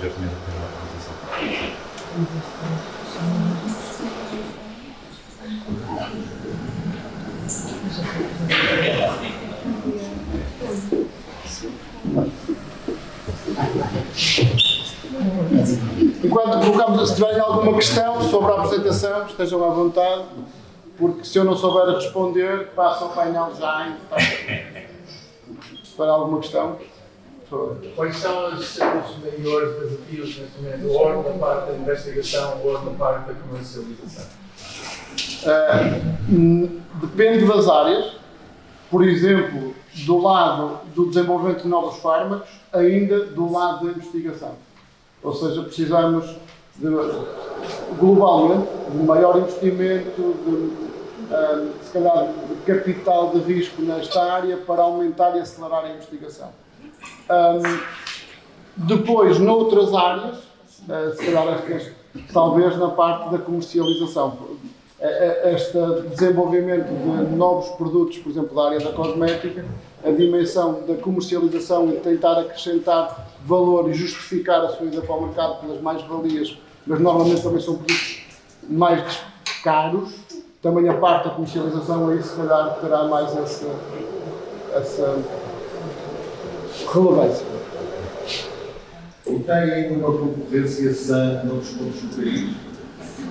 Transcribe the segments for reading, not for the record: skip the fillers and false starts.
brevemente pela apresentação. Enquanto colocamos, se tiverem alguma questão sobre a apresentação, estejam à vontade, porque se eu não souber responder, passo ao painel já para alguma questão. Quais são os maiores desafios neste momento, ou na parte da investigação ou na parte da comercialização? Depende das áreas. Por exemplo, do lado do desenvolvimento de novos fármacos, ainda do lado da investigação. Ou seja, precisamos, globalmente, de maior investimento, se calhar, de capital de risco nesta área para aumentar e acelerar a investigação. Depois, noutras áreas, se calhar talvez na parte da comercialização, este desenvolvimento de novos produtos, por exemplo, da área da cosmética, a dimensão da comercialização e tentar acrescentar valor e justificar a sua ida para o mercado pelas mais-valias, mas normalmente também são produtos mais caros, também a parte da comercialização aí se calhar terá mais essa relevância. E tem uma concorrência sã noutros pontos do país?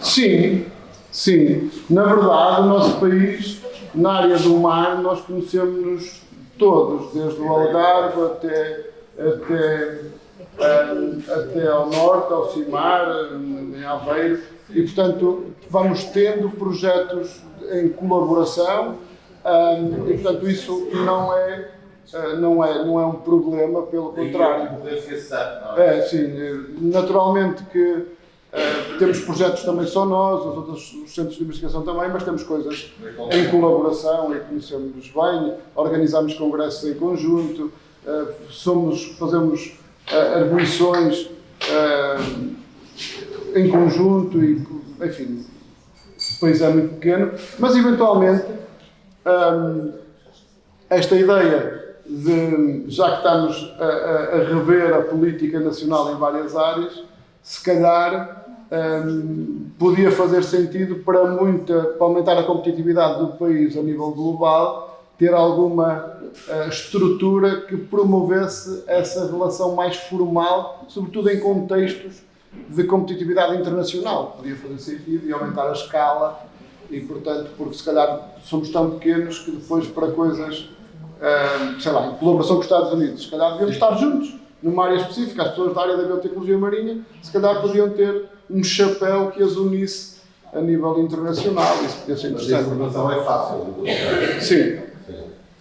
Sim, sim. Na verdade, o nosso país, na área do mar, nós conhecemos-nos todos, desde o Algarve até ao norte, ao Cimar, em Aveiro, e portanto vamos tendo projetos em colaboração, e portanto isso não é um problema, pelo contrário. Sim, naturalmente que temos projetos também só nós, os centros de investigação também, mas temos coisas em colaboração e conhecemos bem, organizamos congressos em conjunto, fazemos arguições em conjunto e, enfim, o país é muito pequeno, mas eventualmente esta ideia de, já que estamos a rever a política nacional em várias áreas, se calhar podia fazer sentido para aumentar a competitividade do país a nível global, ter alguma estrutura que promovesse essa relação mais formal, sobretudo em contextos de competitividade internacional. Podia fazer sentido e aumentar a escala e, portanto, porque se calhar somos tão pequenos que depois para coisas, sei lá, em colaboração com os Estados Unidos, se calhar devíamos estar juntos numa área específica. As pessoas da área da biotecnologia marinha, se calhar podiam ter um chapéu que as unisse a nível internacional. Isso podia ser interessante. Mas a informação é fácil. Sim.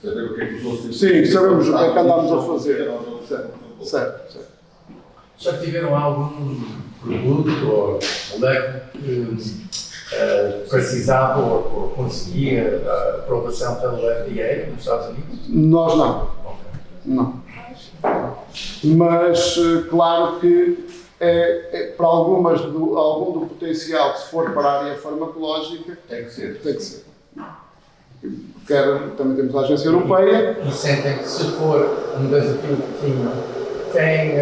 Saber o que é que os outros... Sim, sabemos o que é que andamos a fazer. Certo. Já tiveram algum produto ou leque que precisava ou conseguia a aprovação pelo FDA nos Estados Unidos? Nós não. Não. Mas, claro que para algum do potencial, se for para a área farmacológica, Tem que ser. Também temos a Agência Europeia. E sentem que se for um desafio que tem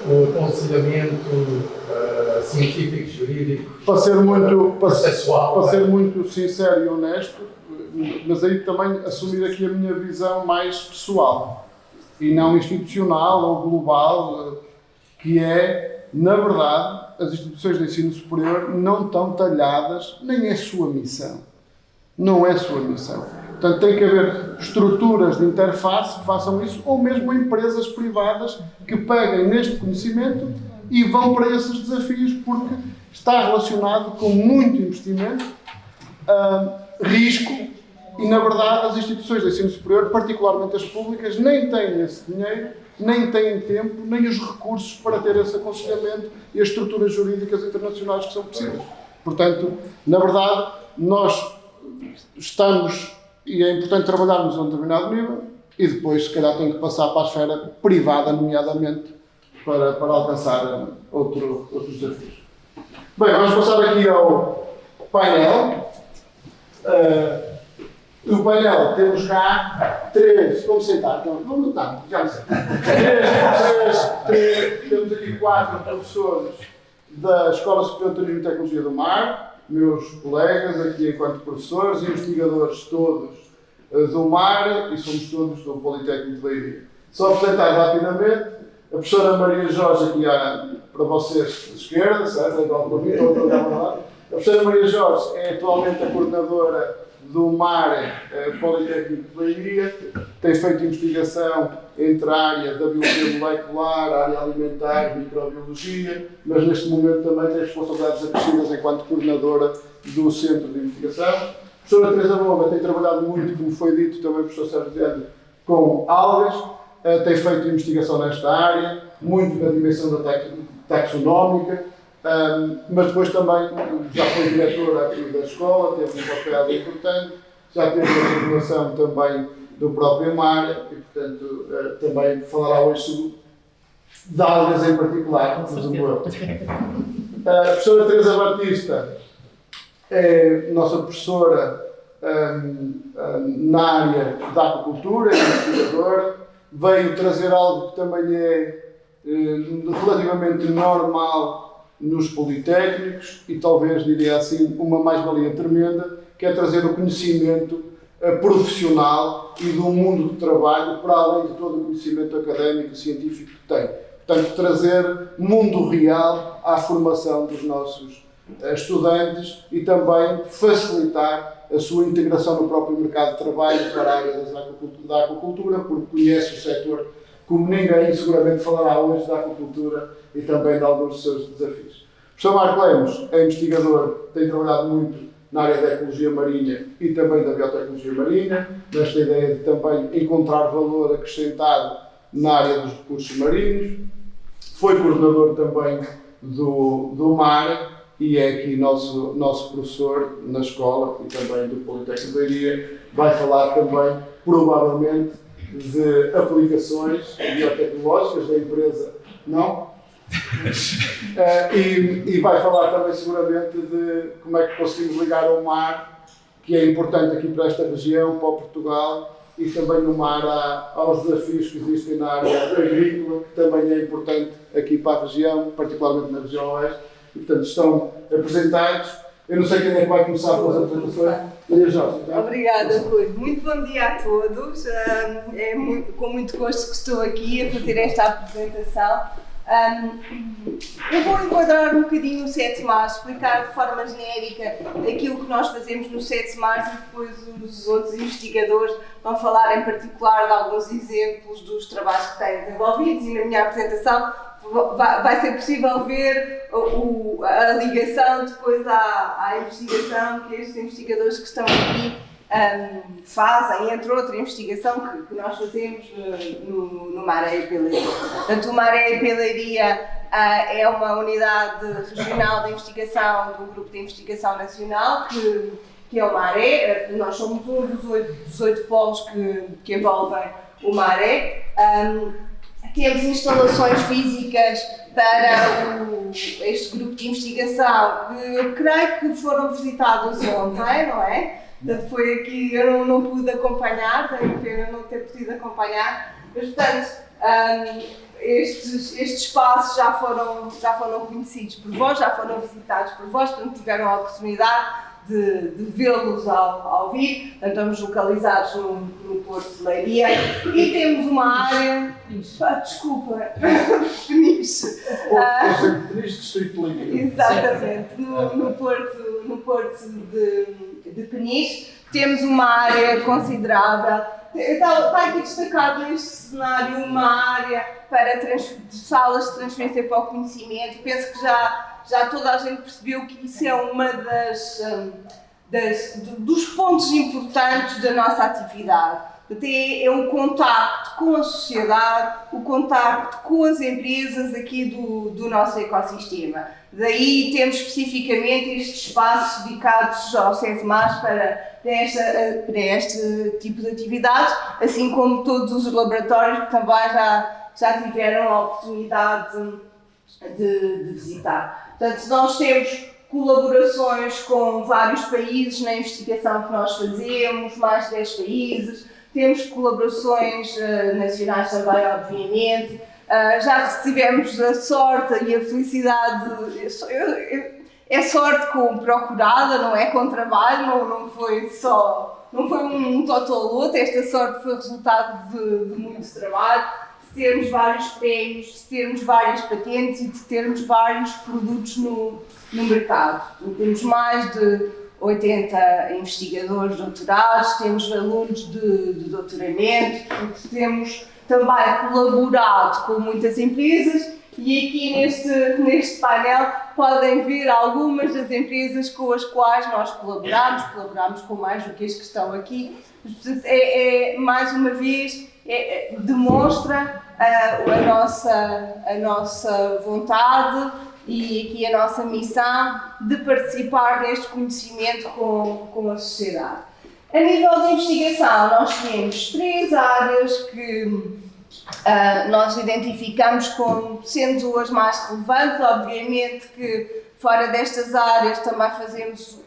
o aconselhamento científico, jurídico, Para ser processual, muito sincero e honesto, mas aí também assumir aqui a minha visão mais pessoal e não institucional ou global, que é, na verdade, as instituições de ensino superior não estão talhadas, nem é sua missão. Não é sua missão. Portanto, tem que haver estruturas de interface que façam isso, ou mesmo empresas privadas que peguem neste conhecimento e vão para esses desafios, porque está relacionado com muito investimento, risco, e, na verdade, as instituições de ensino superior, particularmente as públicas, nem têm esse dinheiro, nem têm tempo, nem os recursos para ter esse aconselhamento e as estruturas jurídicas internacionais que são possíveis. Portanto, na verdade, nós estamos, e é importante trabalharmos a um determinado nível, e depois, se calhar, tem que passar para a esfera privada, nomeadamente, para alcançar outros desafios. Bem, vamos passar aqui ao painel. No painel temos cá três, vamos sentar, então, vamos notar, já me sei, Temos aqui 4 professores da Escola Superior de Turismo e Tecnologia do Mar, meus colegas aqui enquanto professores, investigadores todos do mar e somos todos do Politécnico de Leiria. Só apresentar rapidamente, a professora Maria Jorge aqui para vocês da esquerda, certo? É igual para mim, a professora Maria Jorge é atualmente a coordenadora do MAR Politécnico de Leiria, tem feito investigação entre a área da biologia molecular, a área alimentar, microbiologia, mas neste momento também tem responsabilidades acrescidas enquanto coordenadora do Centro de Investigação. A professora Teresa Bomba tem trabalhado muito, como foi dito também pelo professor Sérgio Viana, com algas, tem feito investigação nesta área, muito na dimensão da taxonómica, mas depois também já foi diretora aqui da escola, teve um papel importante, já teve a regulação também do próprio mar e, portanto, também falará hoje sobre de algas em particular. A professora Teresa Batista é nossa professora na área da aquicultura, é investigadora, veio trazer algo que também é relativamente normal nos politécnicos e talvez, diria assim, uma mais-valia tremenda, que é trazer o conhecimento profissional e do mundo do trabalho para além de todo o conhecimento académico e científico que tem. Portanto, trazer mundo real à formação dos nossos estudantes e também facilitar a sua integração no próprio mercado de trabalho para a área da aquacultura, porque conhece o setor como ninguém, seguramente falará hoje da aquacultura e também de alguns dos seus desafios. O professor Marco Lemos é investigador, tem trabalhado muito na área da ecologia marinha e também da biotecnologia marinha, nesta ideia de também encontrar valor acrescentado na área dos recursos marinhos. Foi coordenador também do mar e é aqui nosso professor na escola e também do Politécnico de Leiria. Vai falar também, provavelmente, de aplicações biotecnológicas da empresa, não? E vai falar também seguramente de como é que conseguimos ligar ao mar, que é importante aqui para esta região, para o Portugal, e também no mar aos desafios que existem na área agrícola, que também é importante aqui para a região, particularmente na região oeste, e portanto estão apresentados. Eu não sei quem é que vai começar com as apresentações. Maria Jorge. Então. Obrigada, Rui. Muito bom dia a todos. Com muito gosto que estou aqui a fazer esta apresentação. Eu vou enquadrar um bocadinho o 7 Mares, explicar de forma genérica aquilo que nós fazemos no 7 Mares e depois os outros investigadores vão falar em particular de alguns exemplos dos trabalhos que têm desenvolvidos e na minha apresentação vai ser possível ver a ligação depois à investigação que estes investigadores que estão aqui fazem, entre outra investigação que nós fazemos no Maré e Pelaria. Portanto, o Maré e Pelaria é uma unidade regional de investigação do Grupo de Investigação Nacional, que é o Maré. Nós somos um dos 8 polos que envolvem o Maré. Temos instalações físicas para este grupo de investigação que eu creio que foram visitados ontem, não é? Portanto, foi aqui, eu não pude acompanhar, tenho pena não ter podido acompanhar, mas portanto, estes espaços já foram conhecidos por vós, já foram visitados por vós, portanto tiveram a oportunidade de vê-los ao vivo. Portanto, estamos localizados no Porto de Leiria e temos uma área, desculpa, Peniche. Peniche, Distrito de Leiria. Exatamente, no Porto de Peniche. Temos uma área considerável. Está aqui destacado neste cenário uma área para salas de transferência para o conhecimento. Penso que já toda a gente percebeu que isso é uma dos pontos importantes da nossa atividade. É o contacto com a sociedade, o contacto com as empresas aqui do nosso ecossistema. Daí temos especificamente estes espaços dedicados ao 7 Mares para este tipo de atividades, assim como todos os laboratórios que também já tiveram a oportunidade de visitar. Portanto, nós temos colaborações com vários países na investigação que nós fazemos, mais de 10 países, temos colaborações nacionais também, obviamente, já tivemos a sorte e a felicidade, é sorte procurada, não é com trabalho, não foi um totoloto, esta sorte foi resultado de muito trabalho, de termos vários prémios, de termos várias patentes e de termos vários produtos no mercado. Temos mais de 80 investigadores doutorados, temos alunos de doutoramento, temos também colaborado com muitas empresas e aqui neste painel podem ver algumas das empresas com as quais nós colaboramos com mais do que as que estão aqui. Mais uma vez, demonstra a nossa vontade e aqui a nossa missão de participar neste conhecimento com a sociedade. A nível de investigação, nós temos 3 áreas que nós identificamos como sendo as mais relevantes. Obviamente que fora destas áreas também fazemos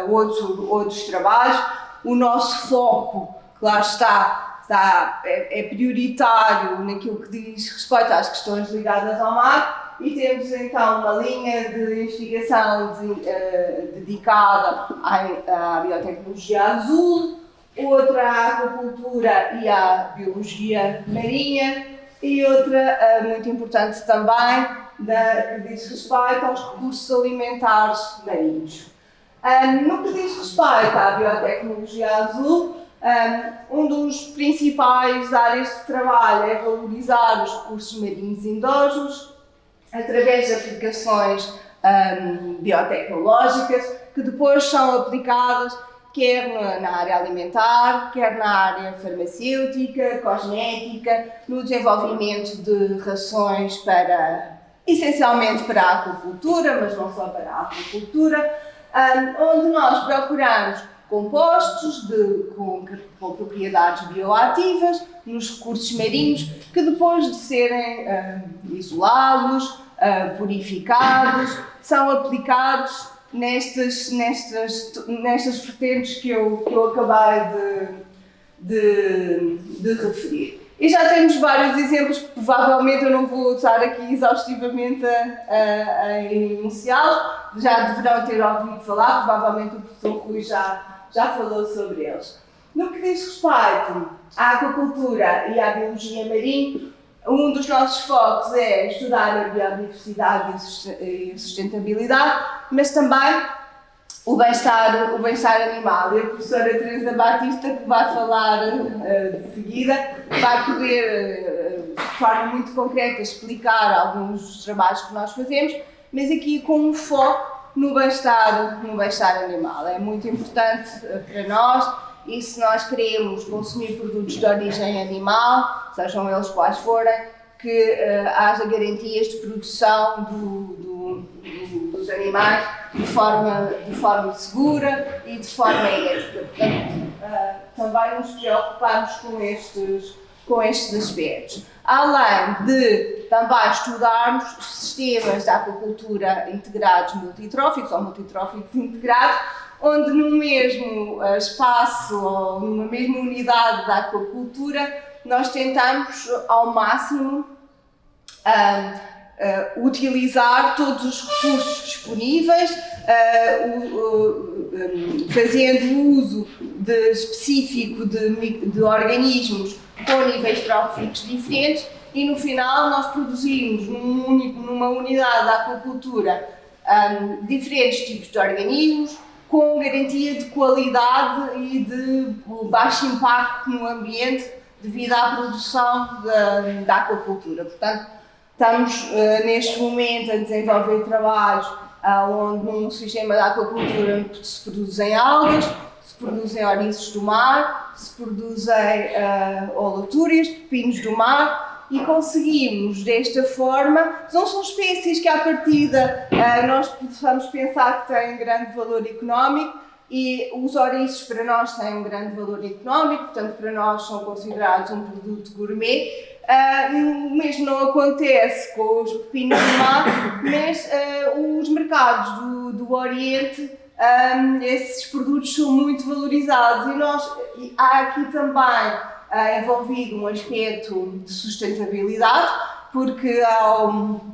outros trabalhos. O nosso foco, claro é prioritário naquilo que diz respeito às questões ligadas ao mar, e temos então uma linha de investigação dedicada à biotecnologia azul, outra à aquacultura e à biologia marinha, e outra muito importante também, que diz respeito aos recursos alimentares marinhos. No que diz respeito à biotecnologia azul, um dos principais áreas de trabalho é valorizar os recursos marinhos endógenos através de aplicações biotecnológicas que depois são aplicadas quer na área alimentar, quer na área farmacêutica, cosmética, no desenvolvimento de rações essencialmente para a aquacultura, mas não só para a aquacultura, onde nós procuramos compostos com propriedades bioativas nos recursos marinhos que depois de serem isolados, purificados, são aplicados nestas vertentes que eu acabei de referir. E já temos vários exemplos que provavelmente eu não vou estar aqui exaustivamente a enunciá-los, já deverão ter ouvido falar, provavelmente o professor Rui já falou sobre eles. No que diz respeito à aquacultura e à biologia marinha, um dos nossos focos é estudar a biodiversidade e a sustentabilidade, mas também o bem-estar animal. E a professora Teresa Batista, que vai falar de seguida, vai poder, de forma muito concreta, explicar alguns dos trabalhos que nós fazemos, mas aqui com um foco no bem-estar animal. É muito importante para nós, e se nós queremos consumir produtos de origem animal, sejam eles quais forem, que haja garantias de produção dos animais de forma segura e de forma ética. Portanto, também nos preocupamos com estes aspectos. Além de também estudarmos sistemas de aquacultura integrados multitróficos ou multitróficos integrados, onde no mesmo espaço ou numa mesma unidade da aquacultura nós tentamos ao máximo utilizar todos os recursos disponíveis, fazendo uso específico de organismos com níveis tróficos diferentes, e no final nós produzimos numa unidade da aquacultura diferentes tipos de organismos com garantia de qualidade e de baixo impacto no ambiente devido à produção da aquacultura. Portanto, estamos neste momento a desenvolver trabalhos onde num sistema de aquacultura se produzem algas, se produzem ouriços do mar, se produzem holotúrias, pepinos do mar, e conseguimos desta forma, não são espécies que à partida nós possamos pensar que têm grande valor económico, e os ouriços para nós têm um grande valor económico, portanto para nós são considerados um produto gourmet. O mesmo não acontece com os pepinos do mar, mas os mercados do Oriente, esses produtos são muito valorizados, e há aqui também envolvido um aspecto de sustentabilidade, porque ao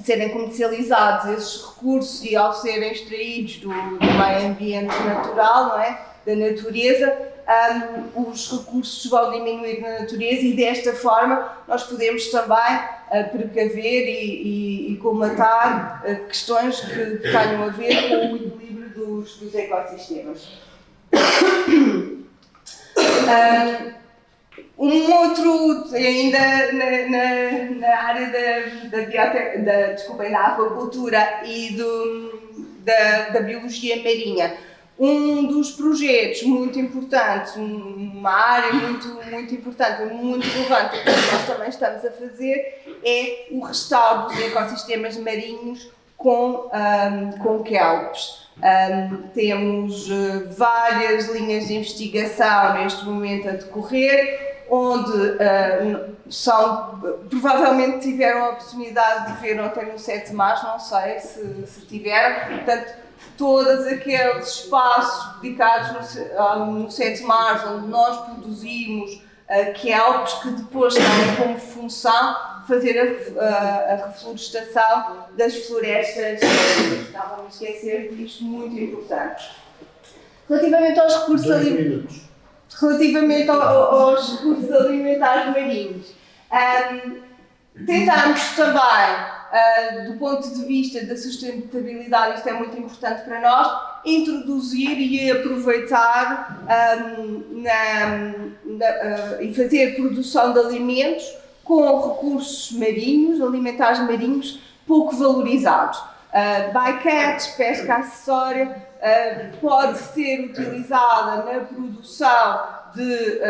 serem comercializados esses recursos e ao serem extraídos do meio ambiente natural, não é? Da natureza, os recursos vão diminuir na natureza e desta forma nós podemos também precaver e colmatar questões que tenham a ver com o equilíbrio dos ecossistemas. Um outro, ainda na área da aquacultura e da biologia marinha, um dos projetos muito importantes, uma área muito importante, muito relevante que nós também estamos a fazer é o restauro dos ecossistemas marinhos com kelps. Temos várias linhas de investigação neste momento a decorrer, onde provavelmente tiveram a oportunidade de ver ontem no 7 Mares, não sei se tiveram, portanto, todos aqueles espaços dedicados no 7 Mares, onde nós produzimos kelps que depois têm como função fazer a reflorestação das florestas. Estava a me esquecer disto, muito importante. Relativamente aos recursos alimentares marinhos, tentamos também, do ponto de vista da sustentabilidade, isto é muito importante para nós, introduzir e aproveitar e fazer produção de alimentos com recursos marinhos, alimentares marinhos, pouco valorizados. Bycatch, pesca acessória, pode ser utilizada na produção de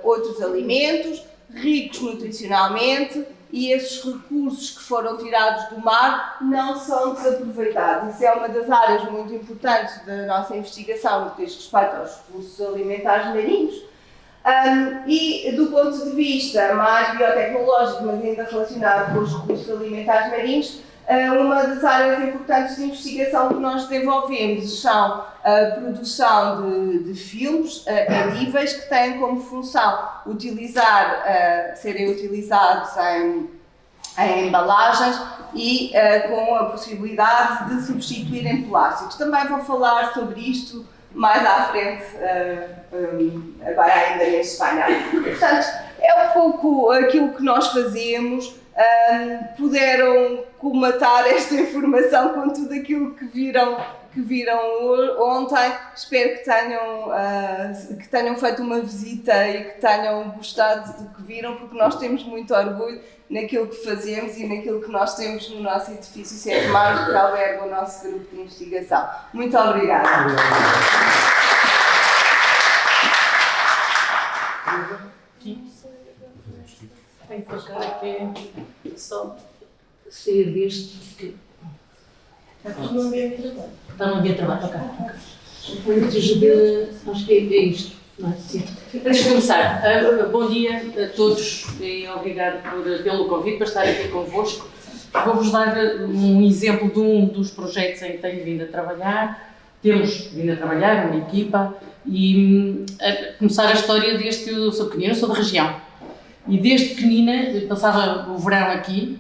outros alimentos, ricos nutricionalmente, e esses recursos que foram tirados do mar não são desaproveitados. Isso é uma das áreas muito importantes da nossa investigação no que diz respeito aos recursos alimentares marinhos. E do ponto de vista mais biotecnológico, mas ainda relacionado com os recursos alimentares marinhos, uma das áreas importantes de investigação que nós desenvolvemos são a produção de filmes edíveis que têm como função serem utilizados em embalagens e com a possibilidade de substituírem plásticos. Também vou falar sobre isto mais à frente, agora ainda neste painel. Portanto, é um pouco aquilo que nós fazemos. Puderam colmatar esta informação com tudo aquilo que viram ontem. Espero que tenham feito uma visita e que tenham gostado do que viram, porque nós temos muito orgulho naquilo que fazemos e naquilo que nós temos no nosso edifício 7 Mares, que alberga o nosso grupo de investigação. Muito obrigada. Tem que tocar aqui, só sair deste, porque está no ambiente de trabalho. Está no ambiente de trabalho, ok. Acho que é isto, não é? Sim. Antes de começar, bom dia a todos e obrigado pelo convite para estar aqui convosco. Vou-vos dar um exemplo de um dos projetos em que tenho vindo a trabalhar. Temos vindo a trabalhar, uma equipa, e a começar a história desde que eu sou pequenina, sou da região. E desde pequenina, passava o verão aqui,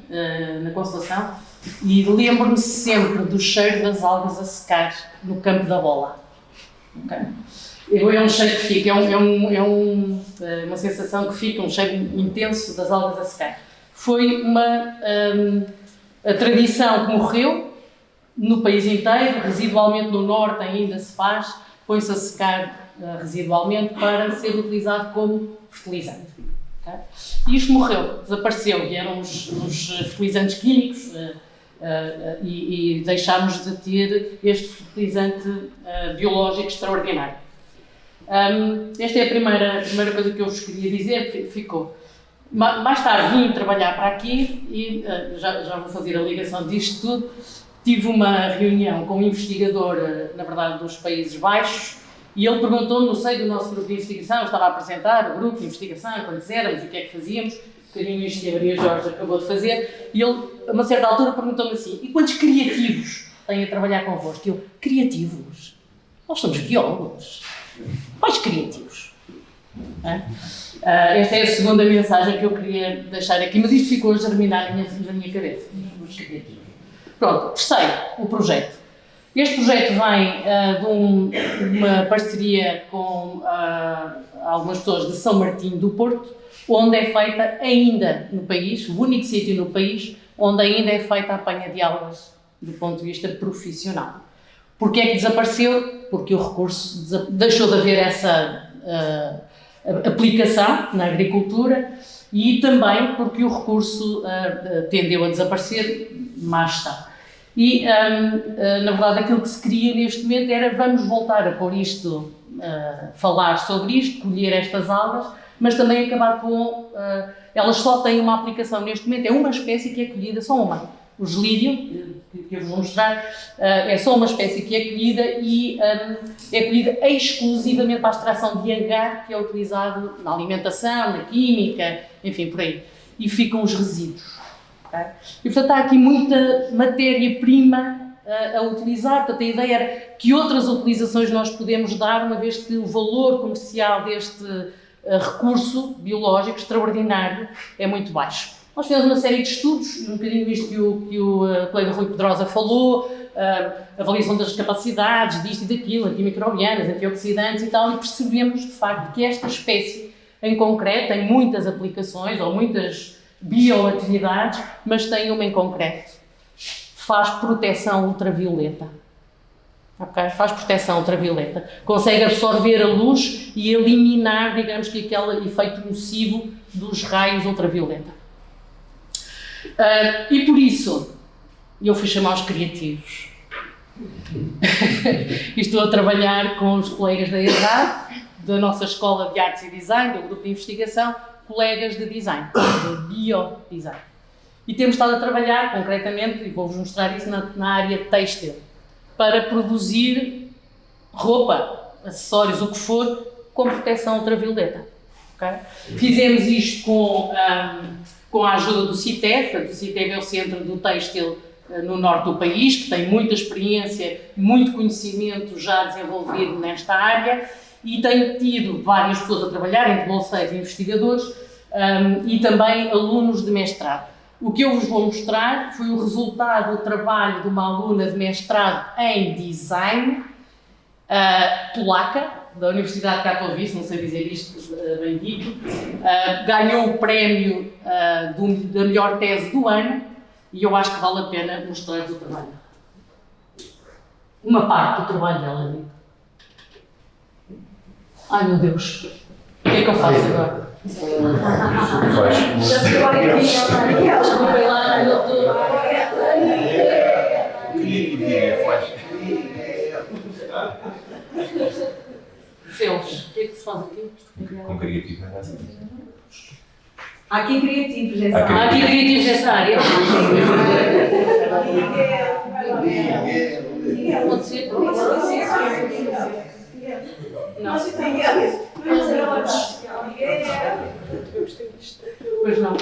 na Consolação, e lembro-me sempre do cheiro das algas a secar no campo da bola. Okay? É um cheiro que fica, uma sensação que fica, um cheiro intenso das algas a secar. Foi a tradição que morreu no país inteiro, residualmente no norte ainda se faz, põe-se a secar residualmente para ser utilizado como fertilizante. Okay? E isto morreu, desapareceu, vieram os fertilizantes químicos e deixámos de ter este fertilizante biológico extraordinário. Esta é a primeira coisa que eu vos queria dizer, ficou. Mais tarde vim trabalhar para aqui e já vou fazer a ligação disto tudo. Tive uma reunião com um investigador, na verdade, dos Países Baixos, e ele perguntou-me, no seio do nosso grupo de investigação, eu estava a apresentar o grupo de investigação, quantos éramos, o que é que fazíamos, um bocadinho isto que a Maria Jorge acabou de fazer, e ele, a uma certa altura, perguntou-me assim, e quantos criativos têm a trabalhar convosco? E eu, criativos? Nós somos biólogos. Quais criativos? Esta é a segunda mensagem que eu queria deixar aqui, mas isto ficou a germinar na minha cabeça. Pronto, terceiro, o projeto. Este projeto vem de uma parceria com algumas pessoas de São Martinho do Porto, onde é feita ainda no país, o único sítio no país, onde ainda é feita a apanha de algas do ponto de vista profissional. Porquê é que desapareceu? Porque o recurso deixou de haver essa aplicação na agricultura e também porque o recurso tendeu a desaparecer, mais está. E, na verdade, aquilo que se queria neste momento era vamos voltar a pôr isto, falar sobre isto, colher estas algas, mas também acabar com... elas só têm uma aplicação neste momento, é uma espécie que é colhida, só uma. O gelídio, que eu vos vou mostrar, é só uma espécie que é colhida e é colhida exclusivamente para a extração de agar que é utilizado na alimentação, na química, enfim, por aí. E ficam os resíduos. Okay? E, portanto, há aqui muita matéria-prima a utilizar. Portanto, a ideia era que outras utilizações nós podemos dar, uma vez que o valor comercial deste recurso biológico extraordinário é muito baixo. Nós fizemos uma série de estudos, um bocadinho isto que o colega Rui Pedrosa falou, avaliação das capacidades, disto e daquilo, antimicrobianas, antioxidantes e tal, e percebemos, de facto, que esta espécie, em concreto, tem muitas aplicações ou muitas bioatividades, mas tem uma em concreto. Faz proteção ultravioleta. Okay? Faz proteção ultravioleta. Consegue absorver a luz e eliminar, digamos que, aquele efeito nocivo dos raios ultravioleta. E por isso, eu fui chamar os criativos. E estou a trabalhar com os colegas da ESAD, da nossa Escola de Artes e Design, do grupo de investigação, colegas de design, de biodesign. E temos estado a trabalhar, concretamente, e vou-vos mostrar isso, na área têxtil, para produzir roupa, acessórios, o que for, com proteção ultravioleta. Okay? Fizemos isto com a ajuda do CITEV, o CITEV é o Centro do Têxtil no norte do país, que tem muita experiência, muito conhecimento já desenvolvido nesta área e tem tido várias pessoas a trabalhar, entre bolseiros e investigadores e também alunos de mestrado. O que eu vos vou mostrar foi o resultado do trabalho de uma aluna de mestrado em design polaca, da Universidade de Katowice, não sei dizer isto bem dito, ganhou o prémio da melhor tese do ano e eu acho que vale a pena mostrar-vos o trabalho. Uma parte do trabalho dela. Ai meu Deus, o que é que eu faço agora? Felos, o que é que se faz aqui? Com criativo é assim. Há aqui criativos nessa área. Há aqui criativos nessa área. Pode ser? Não. Pois não.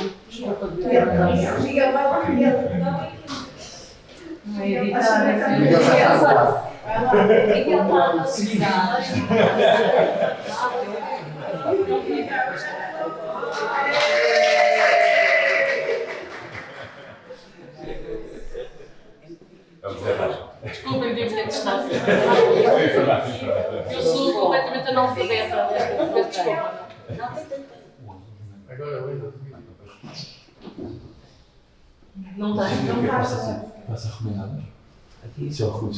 Desculpem, devíamos ter testado. Eu sou completamente analfabeta. Desculpa. Agora eu ainda. Não tem. Não Passa arruinado. Se eu arrumo,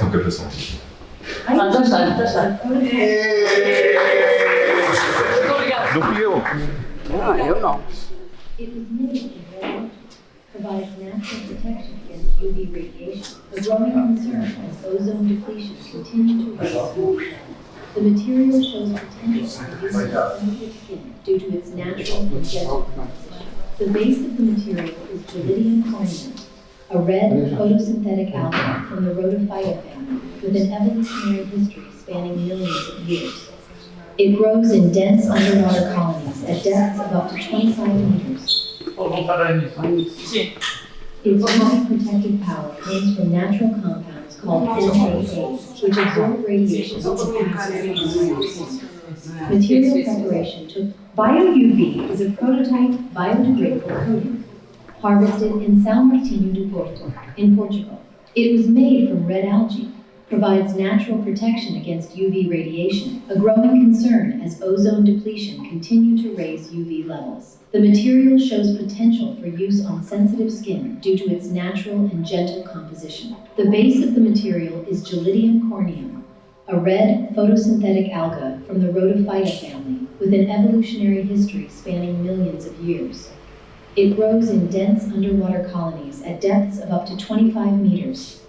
nunca passou. Já está. Muito obrigada. Não fui eu. Eu não. It was made to provides natural protection against UV radiation, a growing concern as ozone depletion continues to rise. The material shows potential for use in sensitive skin due to its natural and gentle composition. The base of the material is Gelidium corneum, a red photosynthetic algae from the Rhodophyta family with an evolutionary history spanning millions of years. It grows in dense underwater colonies at depths of up to 25 meters. Vou voltar a início. Sim. Its unique protective power comes from natural compounds called NAAs, which absorb radiation and pass through surfaces. Material preparation took BioUV is a prototype biodegradable coating harvested in São Martinho do Porto in Portugal. It was made from red algae, provides natural protection against UV radiation, a growing concern as ozone depletion continued to raise UV levels. The material shows potential for use on sensitive skin due to its natural and gentle composition. The base of the material is Gelidium corneum, a red photosynthetic alga from the Rhodophyta family with an evolutionary history spanning millions of years. It grows in dense underwater colonies at depths of up to 25 meters.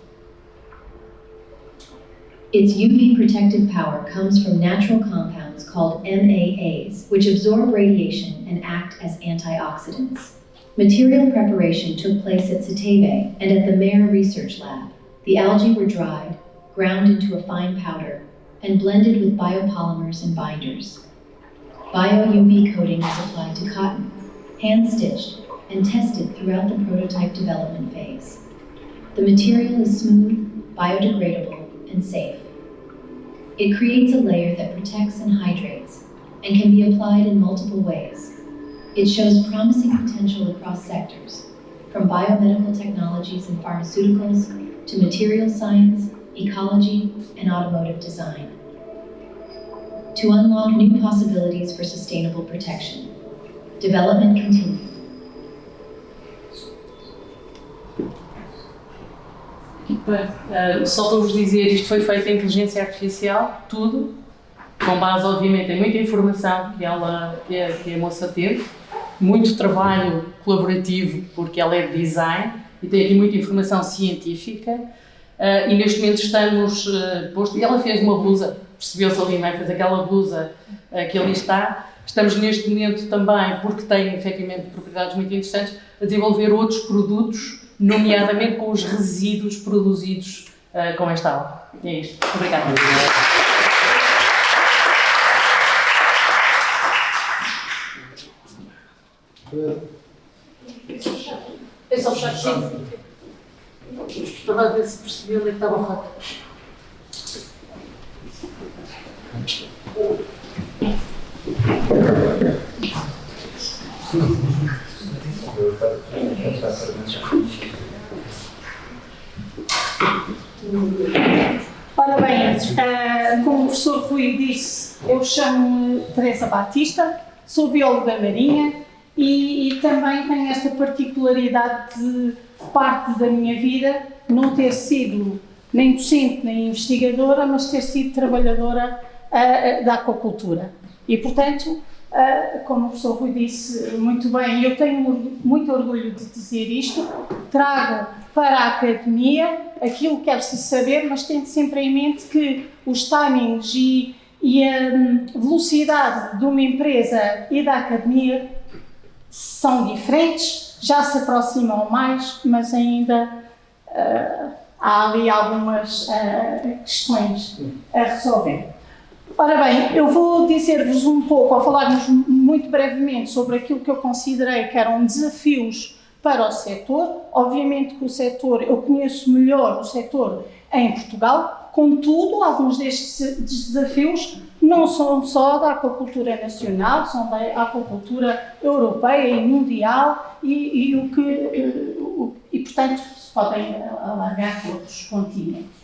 Its UV protective power comes from natural compounds called MAAs, which absorb radiation and act as antioxidants. Material preparation took place at Setebe and at the Mayer Research Lab. The algae were dried, ground into a fine powder, and blended with biopolymers and binders. Bio-UV coating was applied to cotton, hand-stitched, and tested throughout the prototype development phase. The material is smooth, biodegradable, and safe. It creates a layer that protects and hydrates, and can be applied in multiple ways. It shows promising potential across sectors, from biomedical technologies and pharmaceuticals to material science, ecology, and automotive design. To unlock new possibilities for sustainable protection. Development continues. Só para vos dizer, isto foi feito em inteligência artificial, tudo, com base obviamente em muita informação que a moça teve, muito trabalho colaborativo, porque ela é de design e tem aqui muita informação científica, e neste momento estamos posto, e ela fez uma blusa, percebeu-se ali, não é? Fez aquela blusa que ali está. Estamos neste momento também, porque tem efetivamente propriedades muito interessantes, a desenvolver outros produtos, nomeadamente com os resíduos produzidos com esta alga. É isto. Obrigada. É só fechar, sim. Estava a ver se percebeu onde é que estava o rato. Ora bem, como o professor Rui disse, eu chamo-me Teresa Batista, sou bióloga marinha e também tenho esta particularidade de parte da minha vida não ter sido nem docente nem investigadora, mas ter sido trabalhadora da aquacultura. E, portanto, como o professor Rui disse muito bem, eu tenho muito orgulho de dizer isto, trago para a academia aquilo que quer-se saber, mas tendo sempre em mente que os timings e a velocidade de uma empresa e da academia são diferentes, já se aproximam mais, mas ainda há ali algumas questões a resolver. Ora bem, eu vou dizer-vos um pouco, ou falar-vos muito brevemente sobre aquilo que eu considerei que eram desafios para o setor. Obviamente que o setor, eu conheço melhor o setor em Portugal, contudo, alguns destes desafios não são só da aquacultura nacional, são da aquacultura europeia e mundial e portanto, se podem alargar para outros continentes.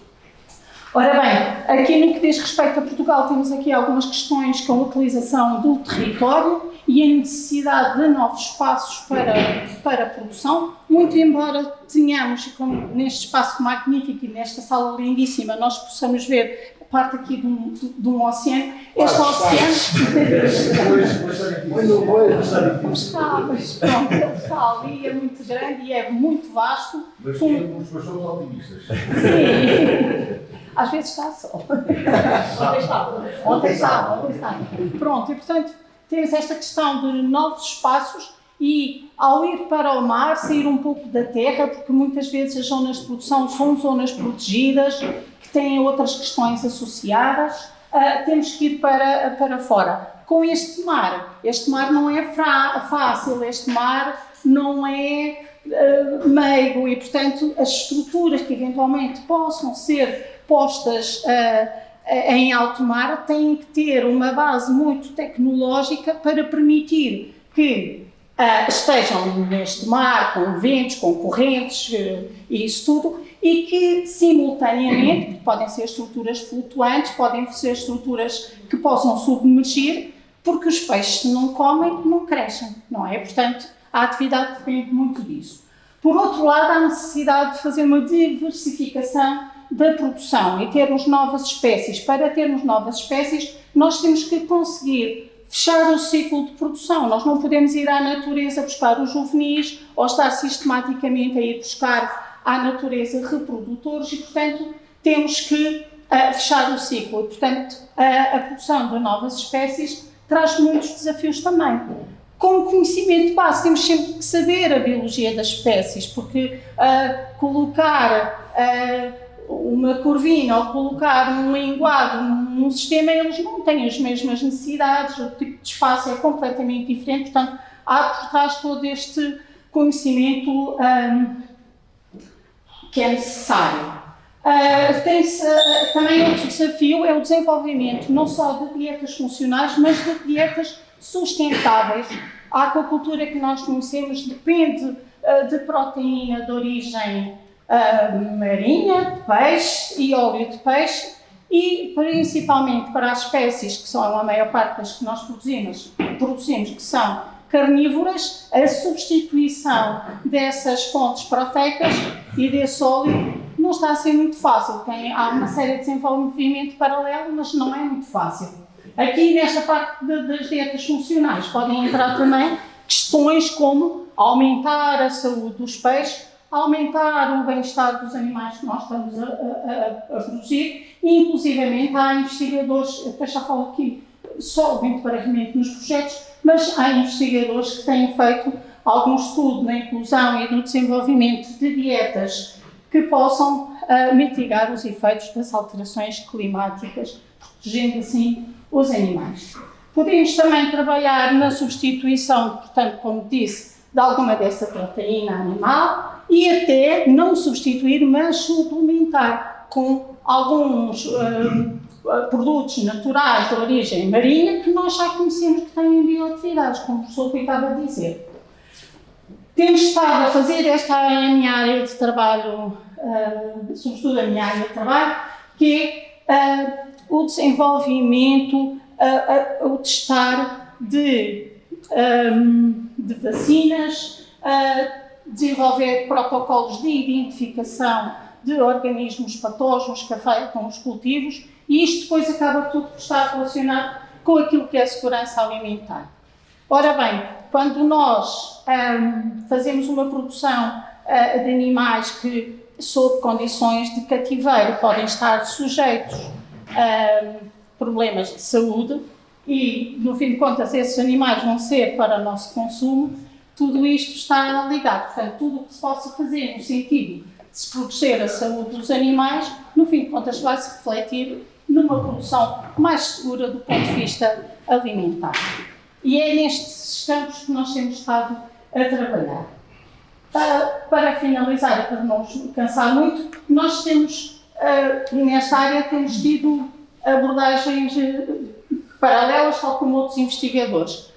Ora bem, aqui no que diz respeito a Portugal, temos aqui algumas questões com a utilização do território e a necessidade de novos espaços para a produção, muito embora tenhamos, como neste espaço magnífico e nesta sala lindíssima, nós possamos ver parte aqui de um oceano. Este oceano está ali, é muito grande e é muito vasto. Mas temos pessoas otimistas. Sim. Às vezes está só. Ontem estava. Pronto, e portanto temos esta questão de novos espaços e ao ir para o mar, sair um pouco da terra, porque muitas vezes as zonas de produção são zonas protegidas, que têm outras questões associadas, temos que ir para fora. Com este mar não é fácil, este mar não é meigo e, portanto, as estruturas que eventualmente possam ser postas em alto mar têm que ter uma base muito tecnológica para permitir que estejam neste mar, com ventos, com correntes e isso tudo, e que simultaneamente, podem ser estruturas flutuantes, podem ser estruturas que possam submergir, porque os peixes, se não comem, não crescem, não é? Portanto, a atividade depende muito disso. Por outro lado, há necessidade de fazer uma diversificação da produção e termos novas espécies. Para termos novas espécies, nós temos que conseguir fechar o ciclo de produção. Nós não podemos ir à natureza buscar os juvenis ou estar sistematicamente a ir buscar à natureza reprodutores e, portanto, temos que fechar o ciclo. E, portanto, a produção de novas espécies traz muitos desafios também. Com conhecimento básico, temos sempre que saber a biologia das espécies, porque colocar uma corvina ou colocar um linguado num sistema, eles não têm as mesmas necessidades, o tipo de espaço é completamente diferente, portanto, há por trás todo este conhecimento que é necessário. Também outro desafio é o desenvolvimento não só de dietas funcionais, mas de dietas sustentáveis. A aquacultura que nós conhecemos depende de proteína de origem marinha, de peixe e óleo de peixe, e principalmente para as espécies que são a maior parte das que nós produzimos que são carnívoras, a substituição dessas fontes proteicas e desse óleo não está a ser muito fácil. Há uma série de desenvolvimento paralelo, mas não é muito fácil. Aqui, nesta parte das dietas funcionais, podem entrar também questões como aumentar a saúde dos peixes, aumentar o bem-estar dos animais que nós estamos a produzir, e inclusivamente há investigadores, eu já falo aqui só muito brevemente nos projetos, mas há investigadores que têm feito algum estudo na inclusão e no desenvolvimento de dietas que possam mitigar os efeitos das alterações climáticas, protegendo assim os animais. Podemos também trabalhar na substituição, portanto, como disse, de alguma dessa proteína animal e até não substituir, mas suplementar com alguns produtos naturais de origem marinha que nós já conhecemos que têm bioatividades, como o professor Rui estava a dizer. Temos estado a fazer, esta é a minha área de trabalho, sobretudo a minha área de trabalho, que é o desenvolvimento, o testar de vacinas, desenvolver protocolos de identificação de organismos patógenos que afetam os cultivos, e isto depois acaba tudo por estar relacionado com aquilo que é a segurança alimentar. Ora bem, quando nós fazemos uma produção de animais que, sob condições de cativeiro, podem estar sujeitos a problemas de saúde e, no fim de contas, esses animais vão ser para o nosso consumo, tudo isto está ligado. Portanto, tudo o que se possa fazer no sentido de se proteger a saúde dos animais, no fim de contas, vai se refletir numa produção mais segura do ponto de vista alimentar. E é nestes campos que nós temos estado a trabalhar. Para finalizar, para não nos cansar muito, nós temos, nesta área, temos tido abordagens paralelas, tal como outros investigadores.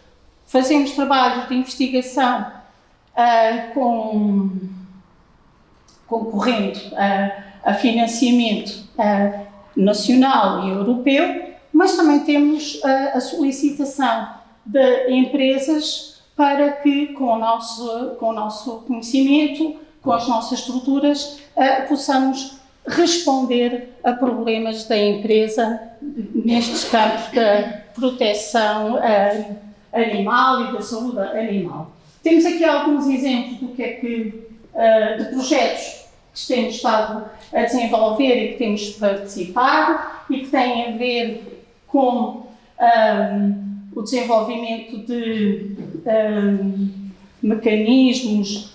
Fazemos trabalhos de investigação concorrendo a financiamento nacional e europeu, mas também temos a solicitação de empresas para que, com o nosso conhecimento, com as nossas estruturas, possamos responder a problemas da empresa nestes campos da proteção animal e da saúde animal. Temos aqui alguns exemplos do que é que, de projetos que temos estado a desenvolver e que temos participado e que têm a ver com o desenvolvimento de mecanismos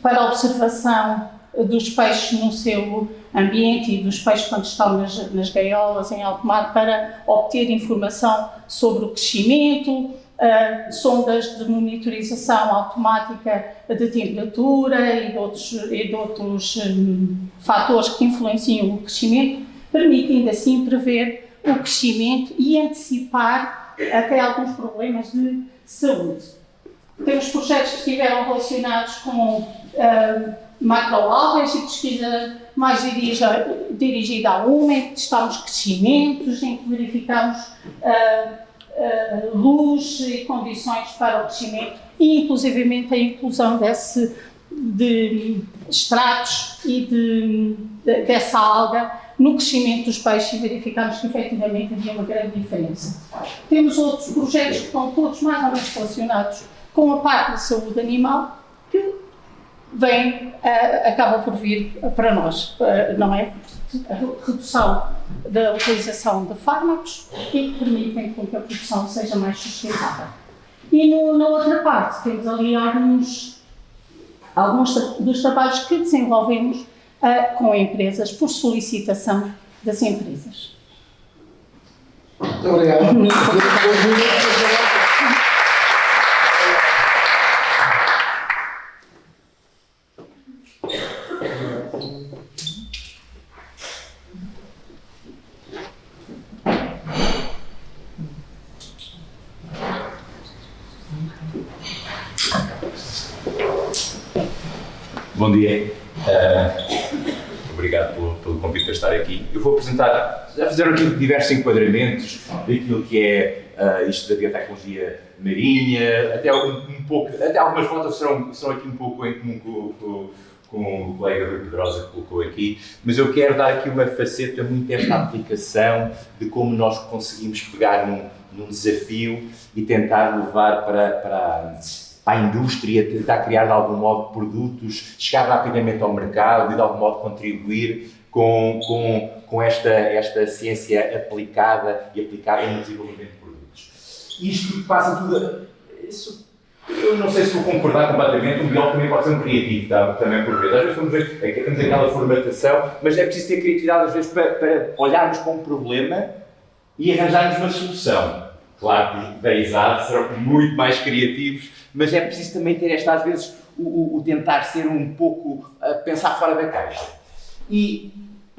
para a observação dos peixes no seu ambiente e dos peixes quando estão nas gaiolas em alto mar, para obter informação sobre o crescimento, sondas de monitorização automática de temperatura e de outros fatores que influenciam o crescimento, permitindo assim prever o crescimento e antecipar até alguns problemas de saúde. Temos projetos que estiveram relacionados com macroalgas e pesquisa mais dirigida ao homem, testamos crescimentos, em que verificamos luz e condições para o crescimento e inclusivamente a inclusão de extratos e dessa alga no crescimento dos peixes e verificamos que efetivamente havia uma grande diferença. Temos outros projetos que estão todos mais ou menos relacionados com a parte da saúde animal que acaba por vir para nós, não é? A redução da utilização de fármacos e que permitem que a produção seja mais sustentável. E na outra parte temos ali alguns dos trabalhos que desenvolvemos com empresas por solicitação das empresas. Muito obrigado. Bom dia. Obrigado pelo convite para estar aqui. Eu vou fazer aqui diversos enquadramentos daquilo que é isto da biotecnologia marinha, até algumas fotos serão aqui um pouco em comum com o colega Rui Pedrosa que colocou aqui, mas eu quero dar aqui uma faceta muito desta aplicação de como nós conseguimos pegar num desafio e tentar levar para a indústria, tentar criar de algum modo produtos, chegar rapidamente ao mercado e de algum modo contribuir com esta ciência aplicada e aplicada no desenvolvimento de produtos. Isto passa tudo... Eu não sei se vou concordar completamente, o biólogo também pode ser um criativo, também por vezes. Às vezes temos aquela formatação, mas é preciso ter criatividade às vezes para olharmos para um problema e arranjarmos uma solução. Claro que os deizados serão muito mais criativos, mas é preciso também ter às vezes, o tentar ser um pouco, pensar fora da caixa. E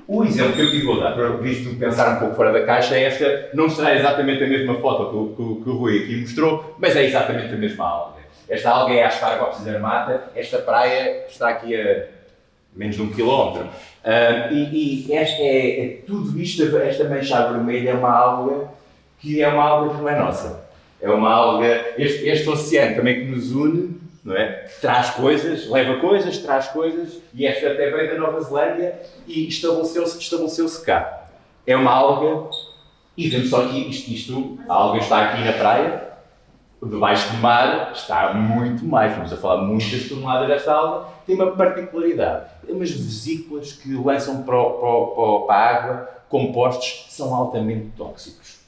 o exemplo que eu tive vou dar para visto de pensar um pouco fora da caixa é esta, não será exatamente a mesma foto que o Rui aqui mostrou, mas é exatamente a mesma alga. Esta alga é a Asparagopsis armata, esta praia está aqui a menos de 1 quilómetro. Tudo isto, esta mancha vermelha é uma alga que não é nossa. É uma alga, este oceano também que nos une, não é? Traz coisas, leva coisas, traz coisas, e esta até veio da Nova Zelândia e estabeleceu-se cá. É uma alga, e vemos só aqui, a alga está aqui na praia, debaixo do mar está muito mais, vamos a falar muitas toneladas desta alga, tem uma particularidade, tem umas vesículas que lançam para a água compostos que são altamente tóxicos.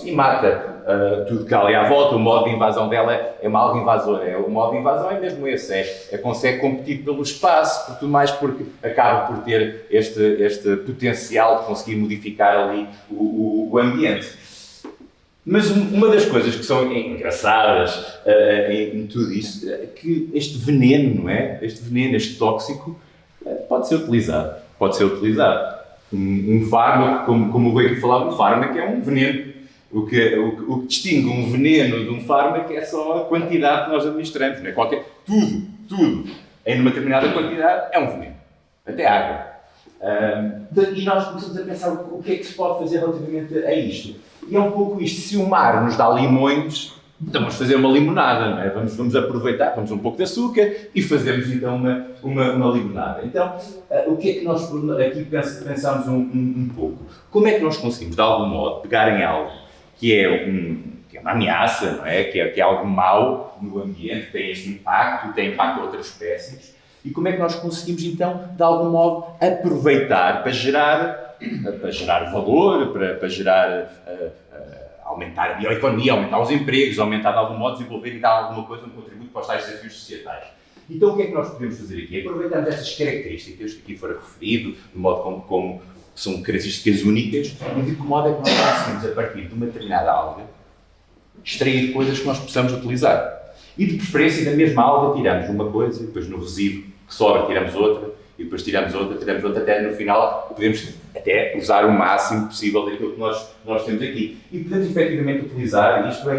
E mata tudo que há ali à volta. O modo de invasão dela é uma alga invasora. O modo de invasão é mesmo esse, consegue competir pelo espaço, por tudo mais, porque acaba por ter este potencial de conseguir modificar ali o ambiente. Mas uma das coisas que são engraçadas em tudo isso é que este veneno, não é? Este tóxico, pode ser utilizado. Um fármaco, como o Rui aqui falava, um fármaco é um veneno. O que distingue um veneno de um fármaco é só a quantidade que nós administramos. Não é? Tudo em uma determinada quantidade é um veneno. Até água. E nós começamos a pensar o que é que se pode fazer relativamente a isto. E é um pouco isto. Se o mar nos dá limões, então vamos fazer uma limonada, não é? Vamos aproveitar, vamos um pouco de açúcar e fazemos então uma limonada. Então, o que é que nós aqui pensamos um pouco? Como é que nós conseguimos, de algum modo, pegar em algo que é uma ameaça, não é? Que é algo mau no ambiente, tem este impacto, tem impacto a outras espécies, e como é que nós conseguimos então, de algum modo, aproveitar para gerar valor, para gerar... aumentar a bioeconomia, aumentar os empregos, aumentar de algum modo, desenvolver e dar alguma coisa, um contributo para os tais desafios societais. Então o que é que nós podemos fazer aqui? Aproveitamos estas características que aqui foram referidas, de modo como são características únicas, e de que modo é que nós conseguimos, a partir de uma determinada alga, extrair coisas que nós possamos utilizar. E de preferência, da mesma alga, tiramos uma coisa, e depois no resíduo que sobra tiramos outra, e depois tiramos outra, até no final podemos até usar o máximo possível daquilo que nós temos aqui. E podemos efetivamente utilizar isto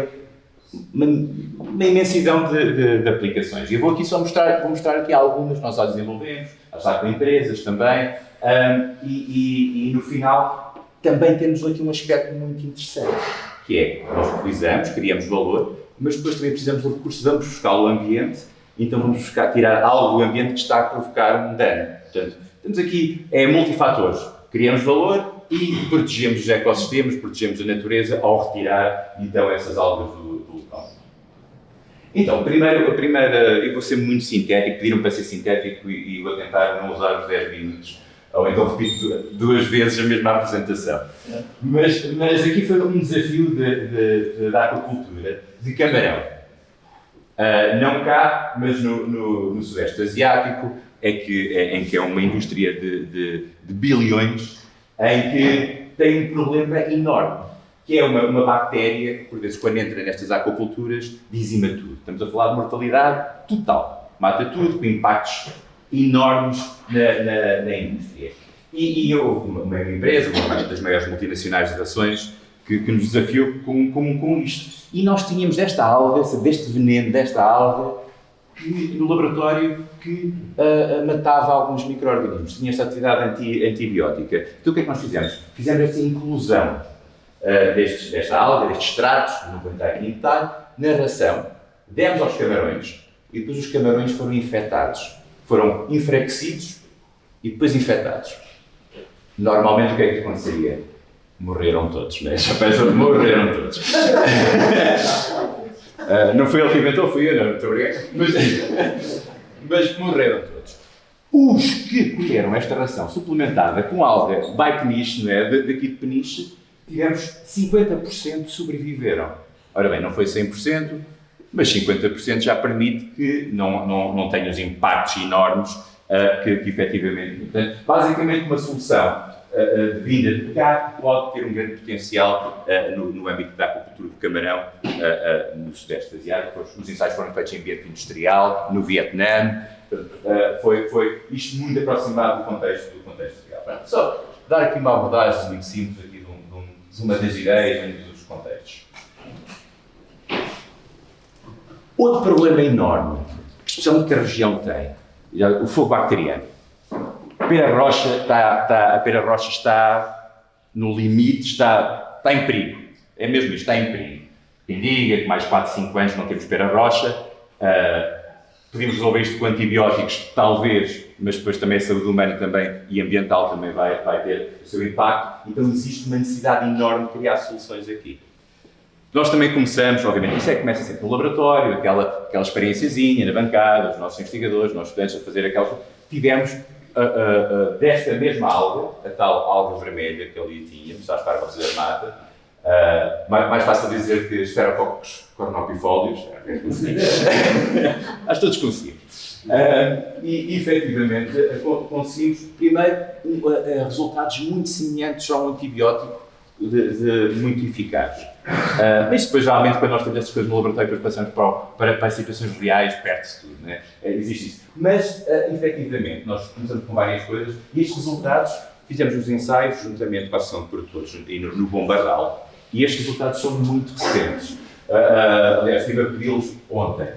uma imensidão de aplicações. E eu vou aqui só mostrar aqui algumas que nós já desenvolvemos, já com empresas também, e no final também temos aqui um aspecto muito interessante, que é, nós utilizamos, criamos valor, mas depois também precisamos de recursos, vamos buscar o ambiente, então vamos tirar algo do ambiente que está a provocar um dano. Portanto, temos aqui multifatores, criamos valor e protegemos os ecossistemas, protegemos a natureza ao retirar então essas algas do local. Então, a primeira, eu vou ser muito sintético, pediram para ser sintético e vou tentar não usar os 10 minutos, ou então repito 2 vezes a mesma apresentação. Mas aqui foi um desafio da aquacultura de camarão. Não cá, mas no Sudeste Asiático, em que é uma indústria de bilhões, em que tem um problema enorme, que é uma bactéria que, por vezes, quando entra nestas aquaculturas, dizima tudo. Estamos a falar de mortalidade total. Mata tudo, com impactos enormes na indústria. E houve uma empresa, uma das maiores multinacionais de rações, que nos desafiou com isto. E nós tínhamos desta alga, deste veneno desta alga, no laboratório, que matava alguns micro-organismos. Tinha esta atividade antibiótica. Então o que é que nós fizemos? Fizemos esta inclusão desta alga, destes extratos, não vou entrar aqui em detalhe, na ração. Demos aos camarões e depois os camarões foram infectados. Foram enfraquecidos e depois infectados. Normalmente o que é que aconteceria? Morreram todos, não é? Já pensam, morreram todos. Não foi ele que inventou, fui eu, não, muito obrigado. Mas morreram todos. Os que colheram esta ração suplementada com alga by Peniche, não é? Daqui de Peniche, tivemos 50% sobreviveram. Ora bem, não foi 100%, mas 50% já permite que não tenha os impactos enormes que efetivamente. Portanto, basicamente, uma solução de vinda de cá pode ter um grande potencial no âmbito da aquacultura do camarão no Sudeste Asiático. Os ensaios foram feitos em ambiente industrial, no Vietnã. Foi isto muito aproximado do contexto real. Só dar aqui uma abordagem muito simples aqui de uma das ideias e dos contextos. Outro problema enorme, especialmente que a região tem, o fogo bacteriano. A pera rocha está no limite, está em perigo. É mesmo isto, está em perigo. Quem diga que mais 4, 5 anos não temos pera rocha, podemos resolver isto com antibióticos, talvez, mas depois também a saúde humana também, e ambiental também vai ter o seu impacto. Então existe uma necessidade enorme de criar soluções aqui. Nós também começamos, obviamente, isso começa sempre no laboratório, aquela experienciazinha na bancada, os nossos investigadores, os nossos estudantes a fazer aquelas... Tivemos desta mesma alga, a tal alga vermelha que ali tínhamos, às Parvas da Mata, mais fácil dizer que Sphaerococcus cornopifolius, acho que todos conseguimos. E efetivamente conseguimos, primeiro, resultados muito semelhantes ao antibiótico, muito eficazes. Mas depois, geralmente, quando nós temos essas coisas no laboratório, depois passamos para situações reais, perde-se tudo, né? Existe isso. Mas, efetivamente, nós começamos com várias coisas e estes resultados, fizemos os ensaios juntamente com a Associação de Produtores e no Bombardal, e estes resultados são muito recentes. Aliás, estive a pedi-los ontem.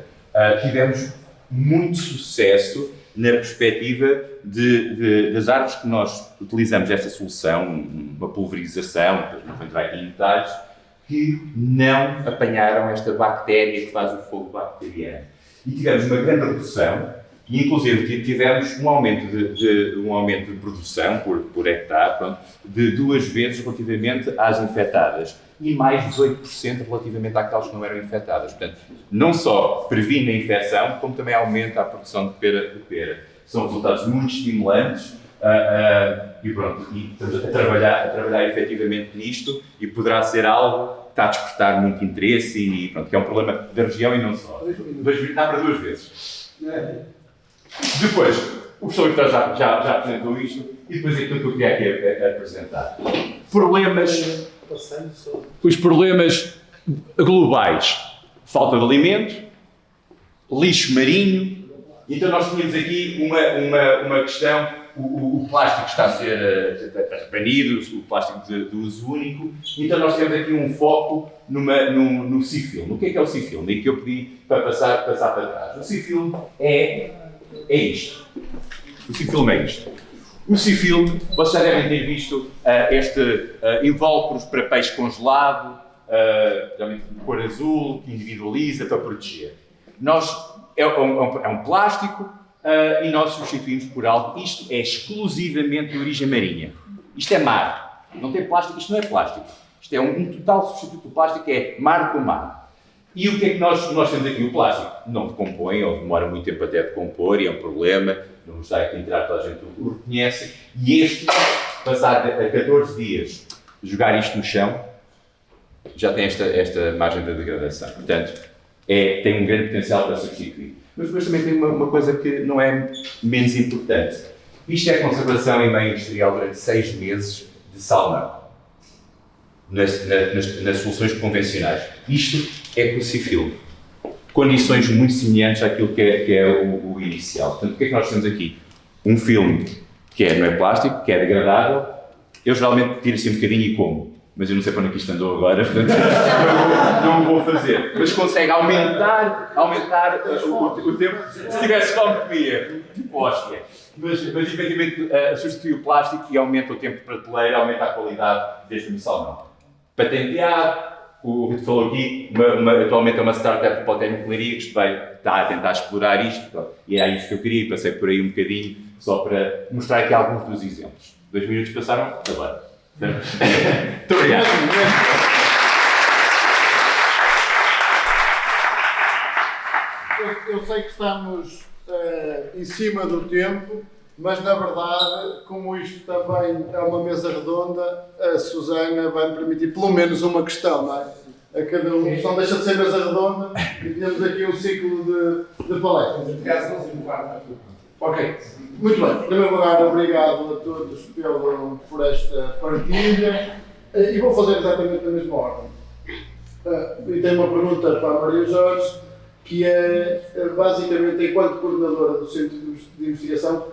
Tivemos muito sucesso na perspectiva das árvores que nós utilizamos esta solução, uma pulverização, depois não vou entrar aqui em detalhes, que não apanharam esta bactéria que faz o fogo bacteriano. E tivemos uma grande redução, e inclusive tivemos um aumento de produção por hectare, pronto, de 2 vezes relativamente às infectadas, e mais 18% relativamente àquelas que não eram infectadas. Portanto, não só previne a infecção, como também aumenta a produção de pera. São resultados muito estimulantes, e pronto, e estamos a trabalhar efetivamente nisto, e poderá ser algo que está a despertar muito interesse, e pronto, que é um problema da região e não só. Dá para 2 vezes. Depois, o professor Vitor já apresentou isto, e depois aquilo que eu queria aqui apresentar. Os problemas globais. Falta de alimento, lixo marinho. Então nós tínhamos aqui uma questão, o plástico está a ser banido, o plástico de uso único. Então nós temos aqui um foco no Cifilme. O que é o Cifilme? E que eu pedi para passar para trás. O Cifilme é isto. O Cifilme é isto. O Cifilme, vocês já devem ter visto este invólucros para peixe congelado, de cor azul, que individualiza para proteger. É um plástico e nós substituímos por algo. Isto é exclusivamente de origem marinha. Isto é mar. Não tem plástico, isto não é plástico. Isto é um total substituto do plástico, é mar com mar. E o que é que nós temos aqui? O plástico não decompõe, ou demora muito tempo até decompor, e é um problema. Não vou estar aqui a entrar, toda a gente o reconhece. E este, passar a 14 dias, jogar isto no chão, já tem esta margem de degradação. Portanto, tem um grande potencial para substituir. Mas depois também tem uma coisa que não é menos importante. Isto é conservação em meio industrial durante 6 meses de salmão. Nas soluções convencionais. Isto é com o Cifilme. Condições muito semelhantes àquilo que é o inicial. Portanto, o que é que nós temos aqui? Um filme que não é plástico, que é degradável. Eu geralmente tiro assim um bocadinho e como. Mas eu não sei para onde é que isto andou agora, portanto não vou fazer. Mas consegue aumentar o tempo. Se tivesse fome, comia. Tipo hóstia. Mas efetivamente substitui o plástico e aumenta o tempo de prateleira, aumenta a qualidade deste salmão. Patenteado, o Rito falou aqui, atualmente é uma startup de hotelaria que está a tentar explorar isto. E é isso que eu queria, passei por aí um bocadinho, só para mostrar aqui alguns dos exemplos. 2 minutos passaram, agora. Muito obrigado. Eu sei que estamos em cima do tempo, mas na verdade, como isto também é uma mesa redonda, a Susana vai me permitir pelo menos uma questão, não é? A cada um, não deixa de ser mesa redonda e temos aqui um ciclo de palestras. Ok, muito bem. Em primeiro lugar, obrigado a todos por esta partilha e vou fazer exatamente a mesma ordem. E tenho uma pergunta para a Maria Jorge, que é basicamente, enquanto coordenadora do Centro de Investigação,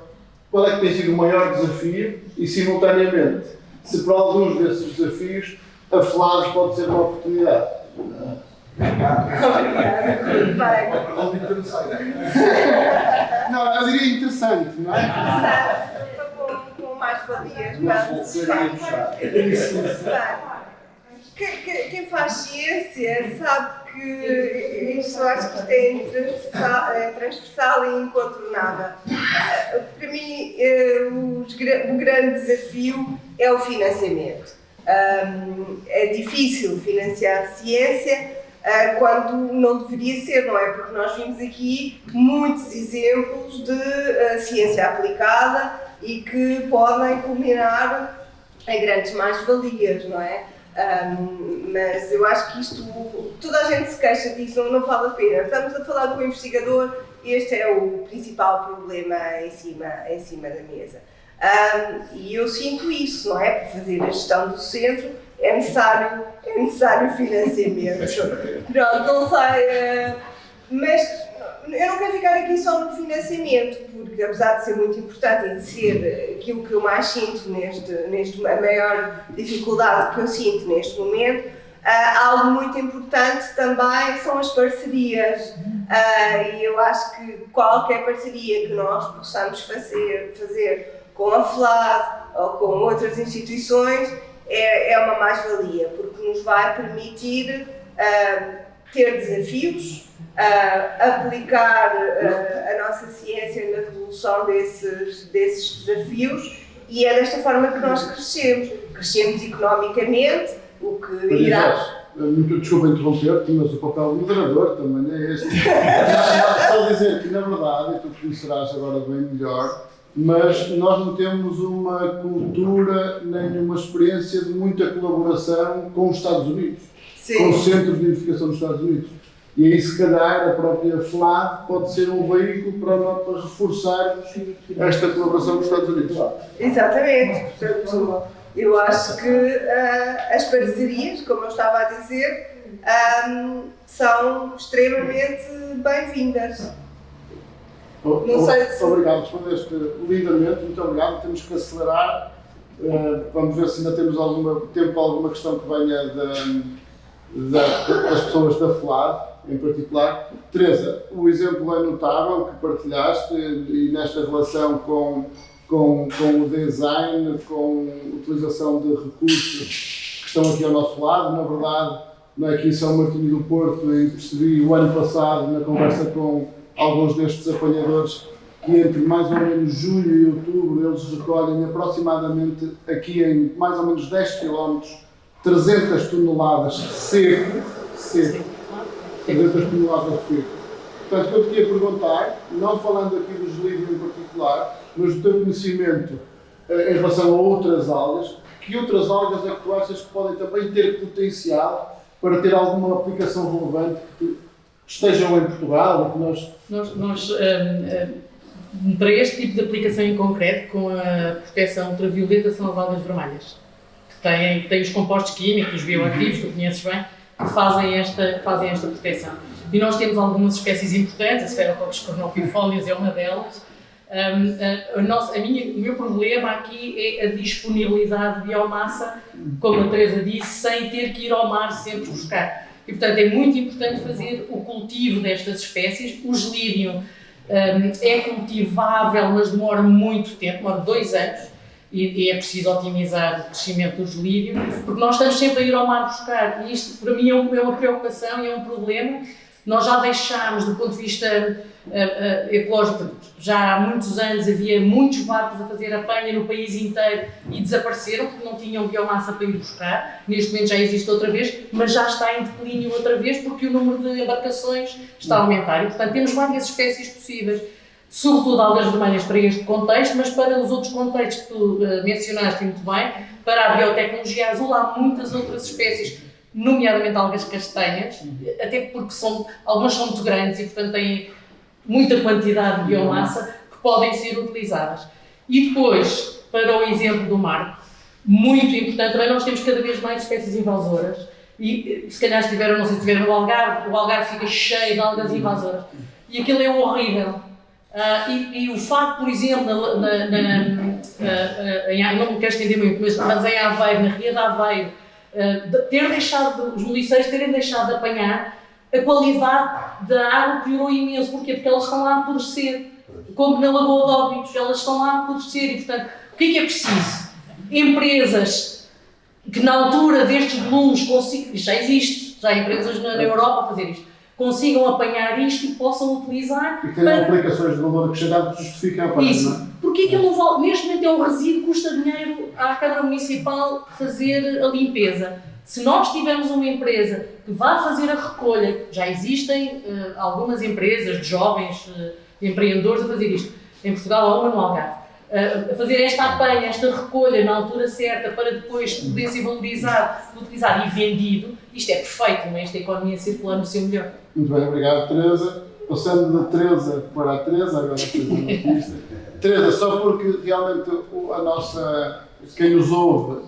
qual é que tem sido o maior desafio e, simultaneamente, se para alguns desses desafios a FLAD pode ser uma oportunidade? Não, eu diria interessante, não é? Interessante, com mais valias para quem faz ciência sabe que isto, acho que isto é transversal e incontornável. Para mim, o grande desafio é o financiamento. É difícil financiar ciência quando não deveria ser, não é? Porque nós vimos aqui muitos exemplos de ciência aplicada e que podem culminar em grandes mais-valias, não é? Mas eu acho que isto, toda a gente se queixa disso, não vale a pena. Estamos a falar com o investigador e este é o principal problema em cima da mesa. E eu sinto isso, não é? Para fazer a gestão do centro é necessário financiamento. Pronto, não sei, mas eu não quero ficar aqui só no financiamento, porque apesar de ser muito importante e de ser aquilo que eu mais sinto a maior dificuldade que eu sinto neste momento, algo muito importante também são as parcerias. E eu acho que qualquer parceria que nós possamos fazer com a FLAD ou com outras instituições é uma mais-valia, porque nos vai permitir ter desafios, aplicar a nossa ciência na resolução desses desafios, e é desta forma que nós crescemos economicamente, o que irá... Muito desculpa interromper-te, mas o papel do moderador também é este. Só dizer que, na verdade, e tu conhecerás agora bem melhor, mas nós não temos uma cultura nem uma experiência de muita colaboração com os Estados Unidos, Sim. com os centros de investigação dos Estados Unidos. E aí, se calhar, a própria FLAD pode ser um veículo para reforçarmos esta colaboração com os Estados Unidos. Exatamente. Portanto, eu acho que as parcerias, como eu estava a dizer, são extremamente bem-vindas. Não sei se... Obrigado, respondeste lindamente, muito obrigado. Temos que acelerar. Vamos ver se ainda temos tempo para alguma questão que venha das pessoas da FLAD, em particular. Teresa, o exemplo é notável que partilhaste e nesta relação com o design, com a utilização de recursos que estão aqui ao nosso lado. Na verdade, não é aqui em São Martinho do Porto, e percebi o ano passado, na conversa com alguns destes apanhadores, que entre mais ou menos julho e outubro eles recolhem aproximadamente, aqui em mais ou menos 10 km, 300 toneladas seco. 300 toneladas seco. Portanto, o que eu te ia perguntar, não falando aqui dos líderes em particular, mas do teu conhecimento em relação a outras algas, que outras algas é que tu achas que podem também ter potencial para ter alguma aplicação relevante que estejam em Portugal? Que Nós para este tipo de aplicação em concreto, com a proteção ultravioleta, são as algas vermelhas, que têm os compostos químicos, os bioativos, tu conheces bem, que fazem esta proteção. E nós temos algumas espécies importantes, a Sphaerococcus cornopifolius é uma delas. O meu problema aqui é a disponibilidade de biomassa, como a Teresa disse, sem ter que ir ao mar sempre buscar. E, portanto, é muito importante fazer o cultivo destas espécies. O gelírio é cultivável, mas demora muito tempo, demora 2 anos, e é preciso otimizar o crescimento do gelírio, porque nós estamos sempre a ir ao mar buscar, e isto para mim é uma preocupação e é um problema. Nós já deixámos, do ponto de vista ecológico, já há muitos anos havia muitos barcos a fazer apanha no país inteiro e desapareceram porque não tinham biomassa para ir buscar. Neste momento já existe outra vez, mas já está em declínio outra vez porque o número de embarcações está a aumentar. E, portanto, temos várias espécies possíveis, sobretudo algas vermelhas para este contexto, mas para os outros contextos que tu mencionaste muito bem, para a biotecnologia azul há muitas outras espécies, nomeadamente algas castanhas, até porque algumas são muito grandes e, portanto, têm muita quantidade de biomassa que podem ser utilizadas. E depois, para o exemplo do Marco, muito importante, também nós temos cada vez mais espécies invasoras e se calhar não sei se estiveram no Algarve, o Algarve fica cheio de algas invasoras e aquilo é horrível. E o facto, por exemplo, não me quero estender muito, mas em Aveiro, na Ria de Aveiro, os moliceiros terem deixado de apanhar, a qualidade da água piorou imenso. Porquê? Porque elas estão lá a apodrecer. Como na Lagoa de Óbidos, elas estão lá a apodrecer. E, portanto, o que é preciso? Empresas que na altura destes volumes consigam, já existe, já há empresas na Europa a fazer isto, consigam apanhar isto e possam utilizar. E tenham aplicações de valor acrescentado que justificam a apanhar. Isso. Porque aquilo não vale, neste momento é um resíduo que custa dinheiro à Câmara Municipal fazer a limpeza. Se nós tivermos uma empresa que vá fazer a recolha, já existem algumas empresas de jovens empreendedores a fazer isto, em Portugal há uma no Algarve, a fazer esta apanha, esta recolha na altura certa para depois poder ser valorizado, utilizado e vendido, isto é perfeito, não é? Esta economia circular no seu melhor. Muito bem, obrigado, Teresa. Passando da Teresa para a Teresa, agora Teresa, só porque realmente quem nos ouve,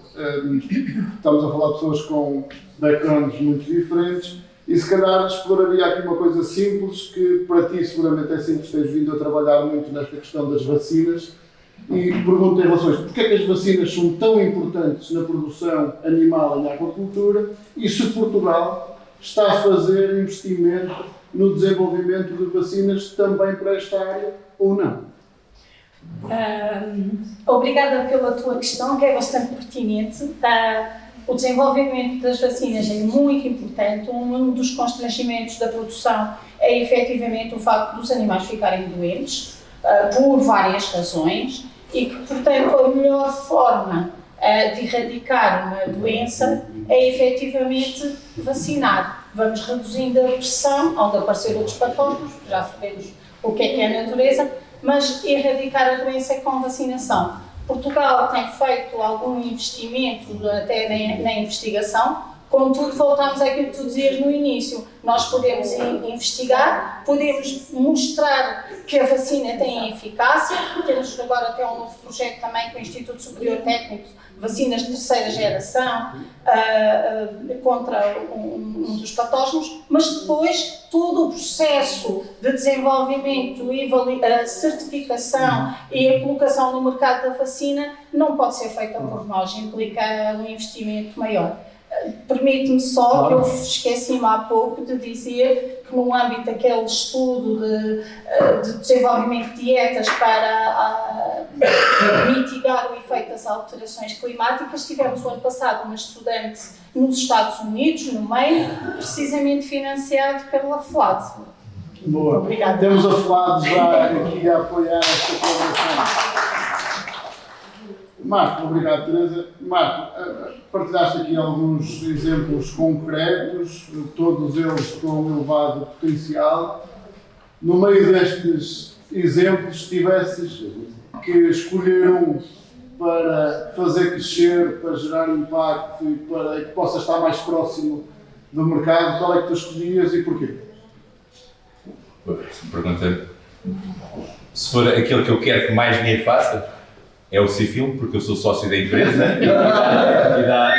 estamos a falar de pessoas com backgrounds muito diferentes e se calhar exploraria aqui uma coisa simples que para ti seguramente é simples, tens vindo a trabalhar muito nesta questão das vacinas e pergunto em relação a isto, porque é que as vacinas são tão importantes na produção animal e na aquacultura e se Portugal está a fazer investimento no desenvolvimento de vacinas também para esta área ou não? Obrigada pela tua questão, que é bastante pertinente. O desenvolvimento das vacinas é muito importante. Um dos constrangimentos da produção é efetivamente o facto dos animais ficarem doentes, por várias razões, e que, portanto, a melhor forma de erradicar uma doença é efetivamente vacinar. Vamos reduzindo a pressão ao aparecer outros patógenos, já sabemos o que é a natureza, mas erradicar a doença é com vacinação. Portugal tem feito algum investimento até na investigação, Contudo, voltamos àquilo que tu dizias no início. Nós podemos investigar, podemos mostrar que a vacina tem eficácia. Temos agora até um novo projeto também com o Instituto Superior Técnico, vacinas de terceira geração contra um dos patógenos, mas depois todo o processo de desenvolvimento e certificação e a colocação no mercado da vacina não pode ser feita por nós, implica um investimento maior. Permite-me só que eu esqueci-me há pouco de dizer que no âmbito daquele estudo de desenvolvimento de dietas para mitigar o efeito das alterações climáticas, tivemos o ano passado uma estudante nos Estados Unidos, no meio, precisamente financiado pela FLAD. Boa. Obrigada. Temos a FLAD já aqui a apoiar esta colaboração. Marco, obrigado, Teresa. Marco, partilhaste aqui alguns exemplos concretos, todos eles com elevado potencial. No meio destes exemplos, se tivesses que escolher um para fazer crescer, para gerar impacto e para que possa estar mais próximo do mercado, qual é que tu escolhias e porquê? Pergunta, se for aquele que eu quero que mais dinheiro faça, é o Cifilm, porque eu sou sócio da empresa e dá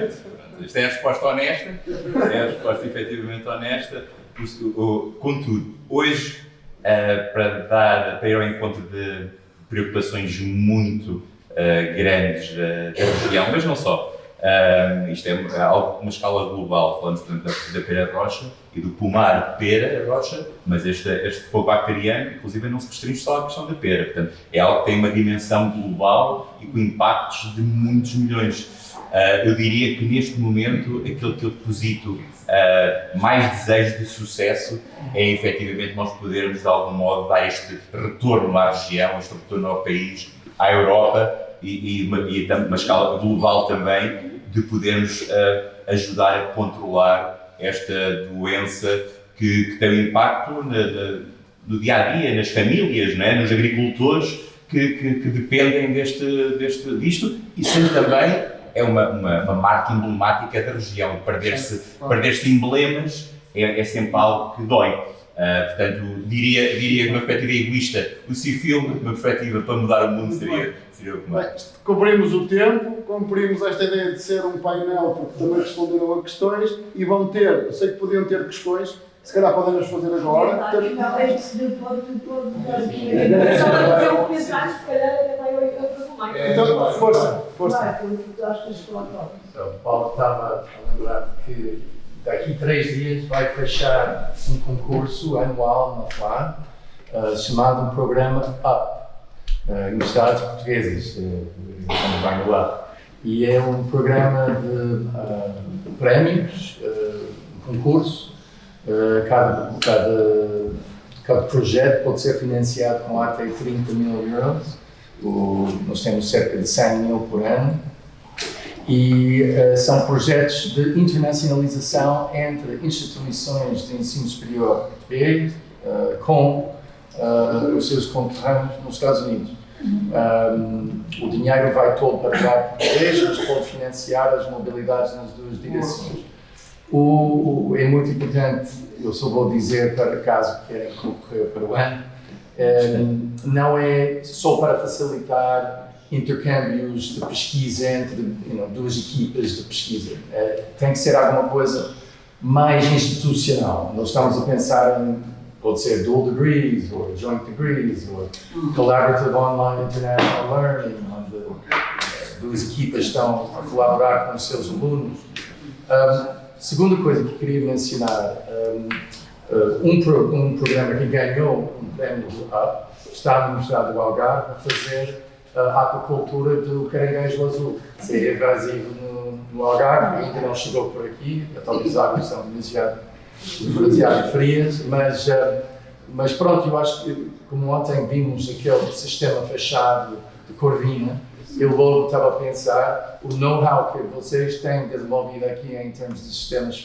jeito. Esta é a resposta honesta, é a resposta efetivamente honesta. Contudo, hoje, para ir ao encontro de preocupações muito grandes da região, mas não só, isto é algo com uma escala global, falamos portanto da pera rocha e do pomar pera rocha, mas este fogo bacteriano, inclusive, não se restringe só à questão da pera, portanto é algo que tem uma dimensão global e com impactos de muitos milhões. Eu diria que neste momento aquilo que eu deposito mais desejo de sucesso é efetivamente nós podermos de algum modo dar este retorno à região, este retorno ao país, à Europa e uma escala global também, de podermos ajudar a controlar esta doença que tem um impacto no dia-a-dia, nas famílias, não é? Nos agricultores que dependem disto, e sendo também é uma marca emblemática da região. Perder-se emblemas é sempre algo que dói. Portanto, diria que uma perspectiva egoísta, o Cifilm, uma perspectiva para mudar o mundo seria o que mais. Cumprimos o tempo, cumprimos esta ideia de ser um painel, porque também responderam a questões e vão ter, eu sei que podiam ter questões, se calhar podem-nas fazer agora. Então, força. O Paulo estava a lembrar que daqui a 3 dias vai fechar um concurso anual na FLAD chamado Programa UP, Universidades Portuguesas, quando vai no UP. E é um programa de prémios, concurso. Cada projeto pode ser financiado com até 30 mil euros. Nós temos cerca de 100 mil por ano. E são projetos de internacionalização entre instituições de ensino superior português com os seus conterrâneos nos Estados Unidos. O dinheiro vai todo para já português, mas pode financiar as mobilidades nas duas direções. É muito importante, eu só vou dizer para caso queiram concorrer para o ano, não é só para facilitar intercâmbios de pesquisa entre duas equipas de pesquisa. Tem que ser alguma coisa mais institucional. Nós estamos a pensar em, pode ser dual degrees, ou joint degrees, ou collaborative online international learning, onde duas equipas estão a colaborar com os seus alunos. Segunda coisa que queria mencionar, um programa que ganhou um prémio do UP está na Universidade do Algarve a fazer a aquacultura do caranguejo azul. Isso é invasivo no Algarve, ainda não chegou por aqui, talvez as águas são demasiado frias, mas pronto, eu acho que, como ontem vimos aquele sistema fechado de Corvina, eu logo estava a pensar o know-how que vocês têm desenvolvido aqui em termos de sistemas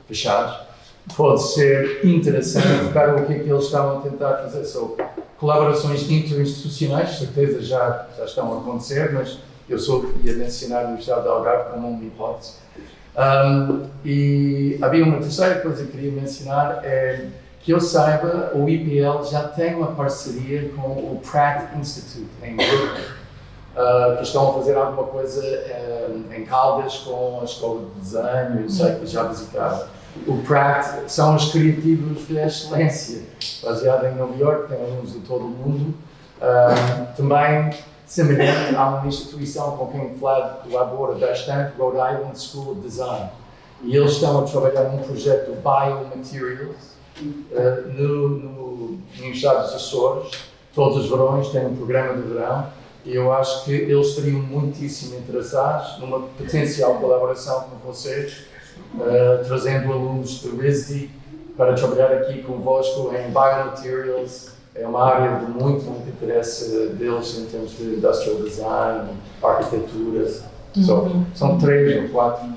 fechados pode ser interessante para o que é que eles estavam a tentar fazer. Colaborações interinstitucionais, certeza já estão a acontecer, mas eu só ia mencionar a Universidade de Algarve como uma hipótese. E havia uma terceira coisa que queria mencionar, que eu saiba, o IPL já tem uma parceria com o Pratt Institute em Brooklyn, que estão a fazer alguma coisa em Caldas com a escola de desenho, eu sei que já visitaram. O Pratt são os criativos da excelência, baseado em Nova York, tem alunos de todo o mundo. Também, semelhante, há uma instituição com quem o Vlad colabora bastante, Rhode Island School of Design, e eles estão a trabalhar num projeto Biomaterials nos Estados Açores. Todos os verões têm um programa de verão, e eu acho que eles estariam muitíssimo interessados numa potencial colaboração com vocês, trazendo alunos do RISD para trabalhar aqui convosco em Biomaterials. É uma área de muito interesse deles em termos de industrial design, arquitetura. São 3 ou 4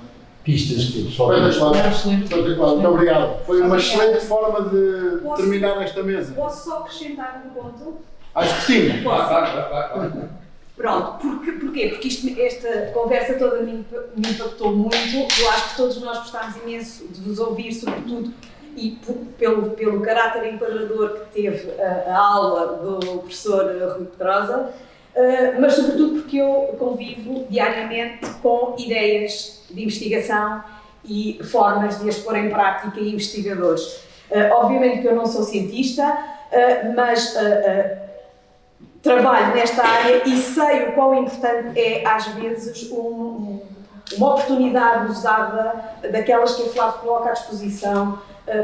pistas que Muito obrigado. Foi uma excelente forma de terminar esta mesa. Posso só acrescentar um ponto? Acho que sim. Claro. Pronto, porquê? Porque esta conversa toda me impactou muito. Eu acho que todos nós gostámos imenso de vos ouvir, sobretudo, e pelo caráter enquadrador que teve a aula do professor Rui Pedrosa, mas sobretudo porque eu convivo diariamente com ideias de investigação e formas de as pôr em prática e investigadores. Obviamente que eu não sou cientista, mas trabalho nesta área e sei o quão importante é, às vezes, uma oportunidade usada daquelas que a Flávia coloca à disposição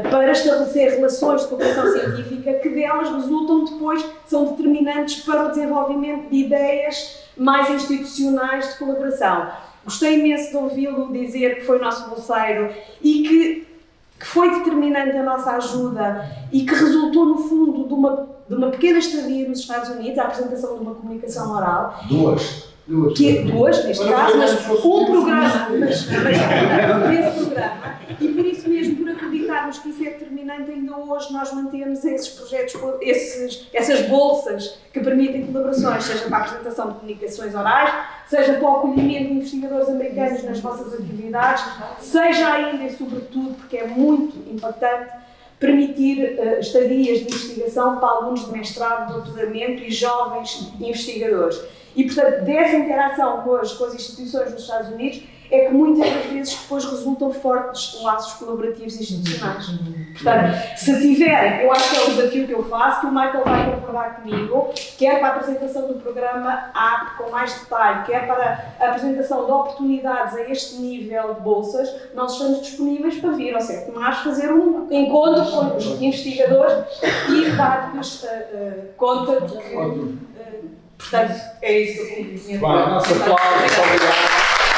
para estabelecer relações de cooperação científica que delas resultam depois, são determinantes para o desenvolvimento de ideias mais institucionais de colaboração. Gostei imenso de ouvi-lo dizer que foi nosso bolseiro e que foi determinante a nossa ajuda e que resultou, no fundo, de uma pequena estadia nos Estados Unidos, a apresentação de uma comunicação oral. Duas, neste caso, mas um programa, esse programa, e por isso mesmo, por acreditarmos que isso é determinante, ainda hoje nós mantemos esses projetos, essas bolsas que permitem colaborações, seja para a apresentação de comunicações orais, seja para o acolhimento de investigadores americanos nas vossas atividades, seja ainda e sobretudo, porque é muito impactante, permitir estadias de investigação para alunos de mestrado, doutoramento e jovens investigadores. E, portanto, dessa interação com as instituições nos Estados Unidos é que muitas das vezes depois resultam fortes laços colaborativos institucionais. Portanto, se tiverem, eu acho que é o desafio que eu faço, que o Michael vai concordar comigo, quer para a apresentação do programa AP com mais detalhe, quer para a apresentação de oportunidades a este nível de bolsas, nós estamos disponíveis para vir ao Sete de Março fazer um encontro com os investigadores e dar-lhes conta de que, portanto, é isso que eu queria dizer. Nosso aplauso, obrigado.